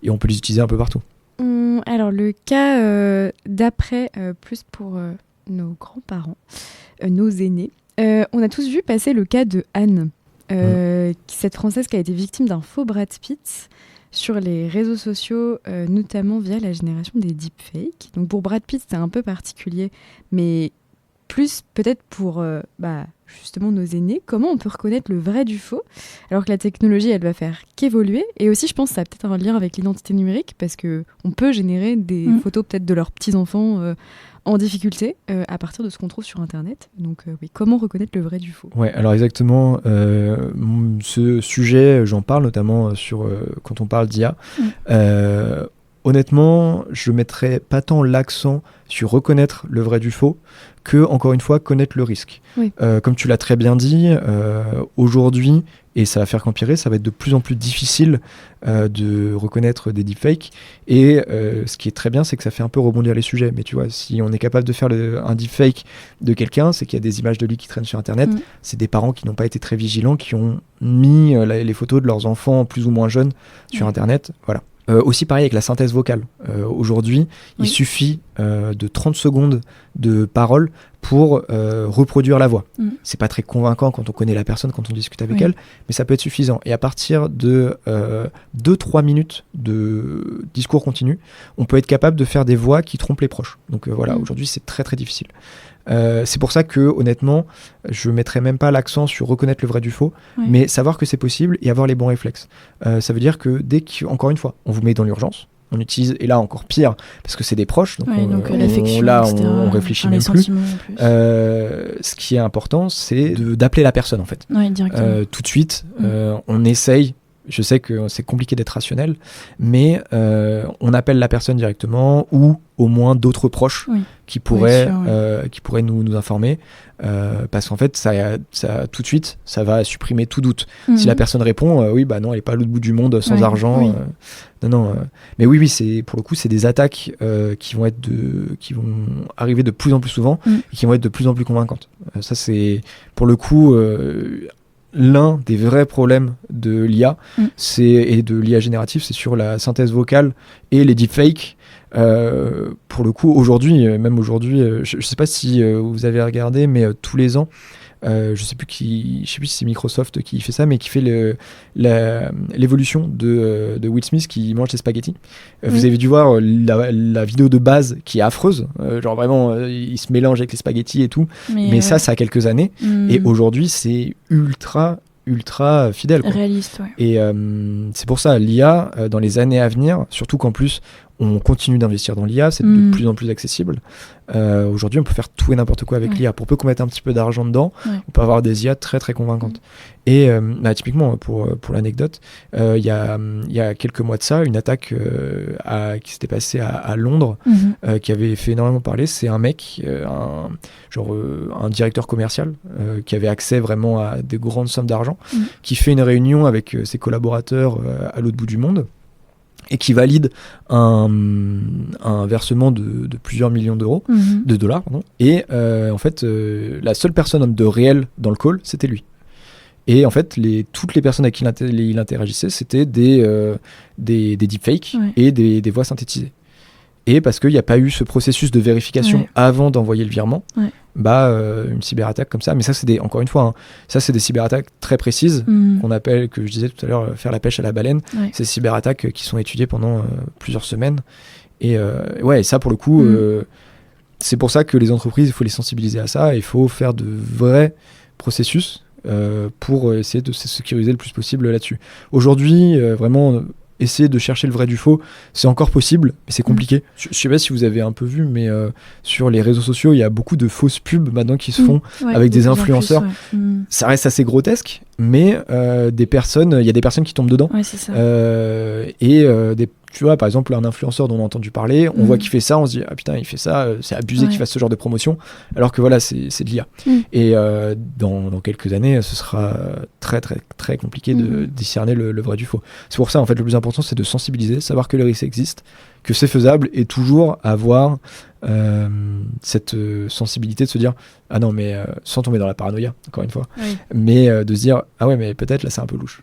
[SPEAKER 3] et on peut les utiliser un peu partout.
[SPEAKER 1] Alors, le cas d'après, plus pour nos grands-parents, nos aînés, on a tous vu passer le cas de Anne. Cette Française qui a été victime d'un faux Brad Pitt sur les réseaux sociaux, notamment via la génération des deepfakes. Donc pour Brad Pitt, c'était un peu particulier, mais plus peut-être pour justement nos aînés. Comment on peut reconnaître le vrai du faux alors que la technologie, elle va faire qu'évoluer. Et aussi, je pense que ça a peut-être un lien avec l'identité numérique parce qu'on peut générer des photos peut-être de leurs petits-enfants en difficulté à partir de ce qu'on trouve sur Internet. Donc comment reconnaître le vrai du faux ?
[SPEAKER 3] Ouais, alors exactement, ce sujet, j'en parle notamment quand on parle d'IA. Honnêtement, je mettrais pas tant l'accent sur reconnaître le vrai du faux que, encore une fois, connaître le risque. Comme tu l'as très bien dit, aujourd'hui, et ça va faire qu'empirer, ça va être de plus en plus difficile de reconnaître des deepfakes. Et ce qui est très bien, c'est que ça fait un peu rebondir les sujets. Mais tu vois, si on est capable de faire un deepfake de quelqu'un, c'est qu'il y a des images de lui qui traînent sur Internet. C'est des parents qui n'ont pas été très vigilants, qui ont mis les photos de leurs enfants plus ou moins jeunes sur Internet. Voilà. Aussi pareil avec la synthèse vocale. Aujourd'hui, il suffit de 30 secondes de parole pour reproduire la voix. C'est pas très convaincant quand on connaît la personne, quand on discute avec elle, mais ça peut être suffisant. Et à partir de 2-3 minutes de discours continu, on peut être capable de faire des voix qui trompent les proches. Donc voilà, aujourd'hui c'est très très difficile. C'est pour ça que honnêtement, je mettrais même pas l'accent sur reconnaître le vrai du faux, mais savoir que c'est possible et avoir les bons réflexes. Ça veut dire que dès qu'encore une fois, on vous met dans l'urgence, on utilise, et là encore pire, parce que c'est des proches, donc,
[SPEAKER 2] l'affection,
[SPEAKER 3] là
[SPEAKER 2] etc.,
[SPEAKER 3] on réfléchit même plus. Ce qui est important, c'est d'appeler la personne en fait.
[SPEAKER 2] Directement.
[SPEAKER 3] Tout de suite, on essaye. Je sais que c'est compliqué d'être rationnel, mais on appelle la personne directement ou au moins d'autres proches qui pourraient nous informer. Parce qu'en fait, ça, tout de suite, ça va supprimer tout doute. Si la personne répond, non, elle n'est pas à l'autre bout du monde sans argent. Mais oui, pour le coup, c'est des attaques qui vont arriver de plus en plus souvent et qui vont être de plus en plus convaincantes. Ça, c'est pour le coup l'un des vrais problèmes de l'IA et de l'IA générative, c'est sur la synthèse vocale et les deepfakes. Pour le coup, même aujourd'hui, je ne sais pas si vous avez regardé, mais tous les ans, je sais plus si c'est Microsoft qui fait ça, mais qui fait l'évolution de Will Smith qui mange des spaghettis. Vous avez dû voir la vidéo de base qui est affreuse, genre vraiment il se mélange avec les spaghettis et tout, mais ça a quelques années, et aujourd'hui c'est ultra fidèle, quoi.
[SPEAKER 2] Réaliste,
[SPEAKER 3] et c'est pour ça l'IA dans les années à venir, surtout qu'en plus on continue d'investir dans l'IA, c'est de plus en plus accessible. Aujourd'hui, on peut faire tout et n'importe quoi avec l'IA. Pour peu qu'on mette un petit peu d'argent dedans, on peut avoir des IA très très convaincantes. Et typiquement, pour l'anecdote, il y a quelques mois de ça, une attaque qui s'était passée à Londres, qui avait fait énormément parler. C'est un mec, un directeur commercial, qui avait accès vraiment à des grandes sommes d'argent, qui fait une réunion avec ses collaborateurs à l'autre bout du monde, et qui valide un versement de plusieurs millions de dollars. Et en fait, la seule personne de réel dans le call, c'était lui. Et en fait, toutes les personnes avec qui il interagissait, c'était des deepfakes et des voix synthétisées. Et parce qu'il n'y a pas eu ce processus de vérification avant d'envoyer le virement, une cyberattaque comme ça. Mais ça, encore une fois, ça, c'est des cyberattaques très précises qu'on appelle, que je disais tout à l'heure, faire la pêche à la baleine. C'est des cyberattaques qui sont étudiées pendant plusieurs semaines. Et ça, pour le coup, c'est pour ça que les entreprises, il faut les sensibiliser à ça. Il faut faire de vrais processus pour essayer de se sécuriser le plus possible là-dessus. Aujourd'hui, vraiment... essayer de chercher le vrai du faux, c'est encore possible, mais c'est compliqué. Je sais pas si vous avez un peu vu, mais sur les réseaux sociaux, il y a beaucoup de fausses pubs maintenant qui se font avec des influenceurs. Ça reste assez grotesque, mais il y a des personnes qui tombent dedans.
[SPEAKER 2] C'est ça.
[SPEAKER 3] Tu vois, par exemple, un influenceur dont on a entendu parler, on voit qu'il fait ça, on se dit, ah putain, il fait ça, c'est abusé qu'il fasse ce genre de promotion, alors que voilà, c'est de l'IA. Et dans quelques années, ce sera très très très compliqué de discerner le vrai du faux. C'est pour ça, en fait, le plus important, c'est de sensibiliser, savoir que le risque existe, que c'est faisable, et toujours avoir cette sensibilité de se dire, ah non, mais sans tomber dans la paranoïa, encore une fois, mais de se dire, ah ouais, mais peut-être là, c'est un peu louche.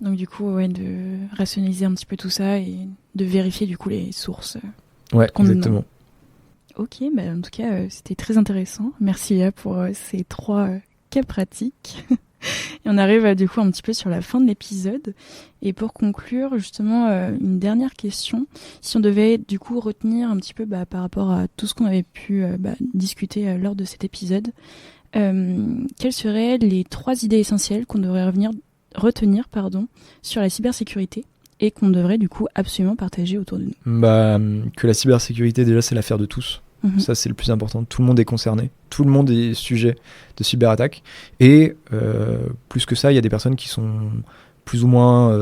[SPEAKER 2] Donc du coup, de rationaliser un petit peu tout ça et de vérifier du coup les sources.
[SPEAKER 3] Exactement.
[SPEAKER 2] Ok, en tout cas, c'était très intéressant. Merci Léa pour ces 3 cas pratiques. Et on arrive du coup un petit peu sur la fin de l'épisode. Et pour conclure, justement, une dernière question. Si on devait du coup retenir un petit peu par rapport à tout ce qu'on avait pu discuter lors de cet épisode, quelles seraient les 3 idées essentielles qu'on devrait retenir sur la cybersécurité et qu'on devrait du coup absolument partager autour de nous?
[SPEAKER 3] Que la cybersécurité, déjà, c'est l'affaire de tous. Ça, c'est le plus important. Tout le monde est concerné. Tout le monde est sujet de cyberattaque. Et plus que ça, il y a des personnes qui sont plus ou moins,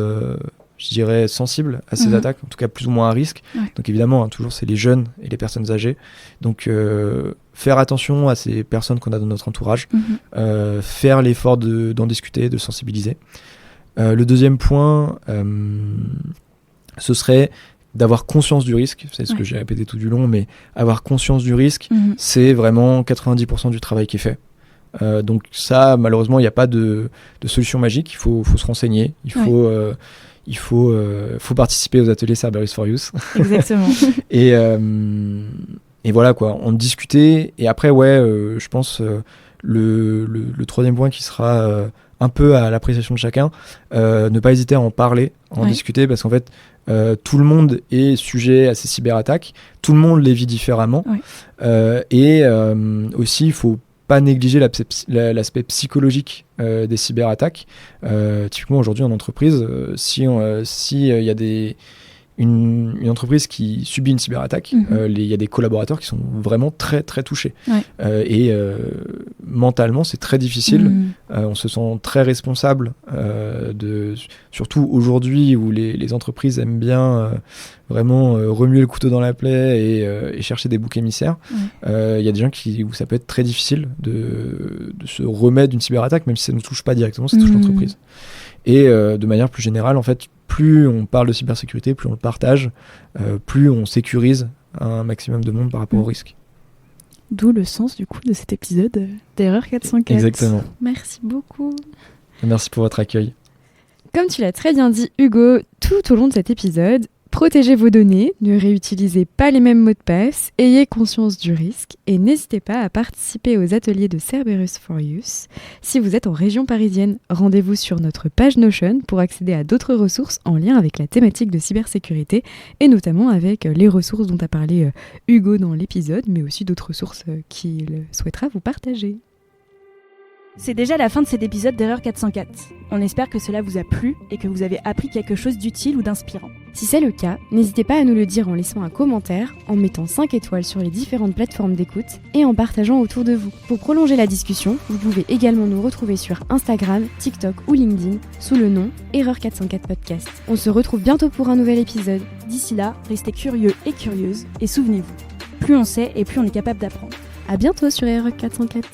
[SPEAKER 3] je dirais, sensibles à ces attaques, en tout cas plus ou moins à risque. Donc évidemment, toujours, c'est les jeunes et les personnes âgées. Donc faire attention à ces personnes qu'on a dans notre entourage, faire l'effort d'en discuter, de sensibiliser. Le deuxième point, ce serait d'avoir conscience du risque. C'est ce que j'ai répété tout du long, mais avoir conscience du risque, c'est vraiment 90% du travail qui est fait. Donc ça, malheureusement, il n'y a pas de solution magique. Il faut se renseigner. Il faut participer aux ateliers Cerberus for Youth.
[SPEAKER 2] Exactement.
[SPEAKER 3] Et voilà, quoi, en discuter. Et après, je pense le troisième point qui sera un peu à l'appréciation de chacun, ne pas hésiter à en parler, à en discuter, parce qu'en fait, tout le monde est sujet à ces cyberattaques, tout le monde les vit différemment, et aussi, il faut pas négliger l'aspect psychologique des cyberattaques. Typiquement, aujourd'hui, en entreprise, si il y a une entreprise qui subit une cyberattaque, il y a des collaborateurs qui sont vraiment très très touchés. Et mentalement, c'est très difficile. On se sent très responsable, surtout aujourd'hui où les entreprises aiment bien vraiment remuer le couteau dans la plaie et chercher des boucs émissaires. Il y a des gens où ça peut être très difficile de se remettre d'une cyberattaque, même si ça ne nous touche pas directement, ça touche l'entreprise. Et de manière plus générale, en fait, plus on parle de cybersécurité, plus on le partage, plus on sécurise un maximum de monde par rapport au risque.
[SPEAKER 2] D'où le sens du coup de cet épisode d'Erreur 404.
[SPEAKER 3] Exactement.
[SPEAKER 1] Merci beaucoup.
[SPEAKER 3] Merci pour votre accueil.
[SPEAKER 1] Comme tu l'as très bien dit, Hugo, tout au long de cet épisode, protégez vos données, ne réutilisez pas les mêmes mots de passe, ayez conscience du risque et n'hésitez pas à participer aux ateliers de Cerberus for Use. Si vous êtes en région parisienne, rendez-vous sur notre page Notion pour accéder à d'autres ressources en lien avec la thématique de cybersécurité et notamment avec les ressources dont a parlé Hugo dans l'épisode, mais aussi d'autres ressources qu'il souhaitera vous partager.
[SPEAKER 2] C'est déjà la fin de cet épisode d'Erreur 404. On espère que cela vous a plu et que vous avez appris quelque chose d'utile ou d'inspirant.
[SPEAKER 1] Si c'est le cas, n'hésitez pas à nous le dire en laissant un commentaire, en mettant 5 étoiles sur les différentes plateformes d'écoute et en partageant autour de vous. Pour prolonger la discussion, vous pouvez également nous retrouver sur Instagram, TikTok ou LinkedIn sous le nom Erreur 404 Podcast. On se retrouve bientôt pour un nouvel épisode.
[SPEAKER 2] D'ici là, restez curieux et curieuses et souvenez-vous, plus on sait et plus on est capable d'apprendre.
[SPEAKER 1] À bientôt sur Erreur 404.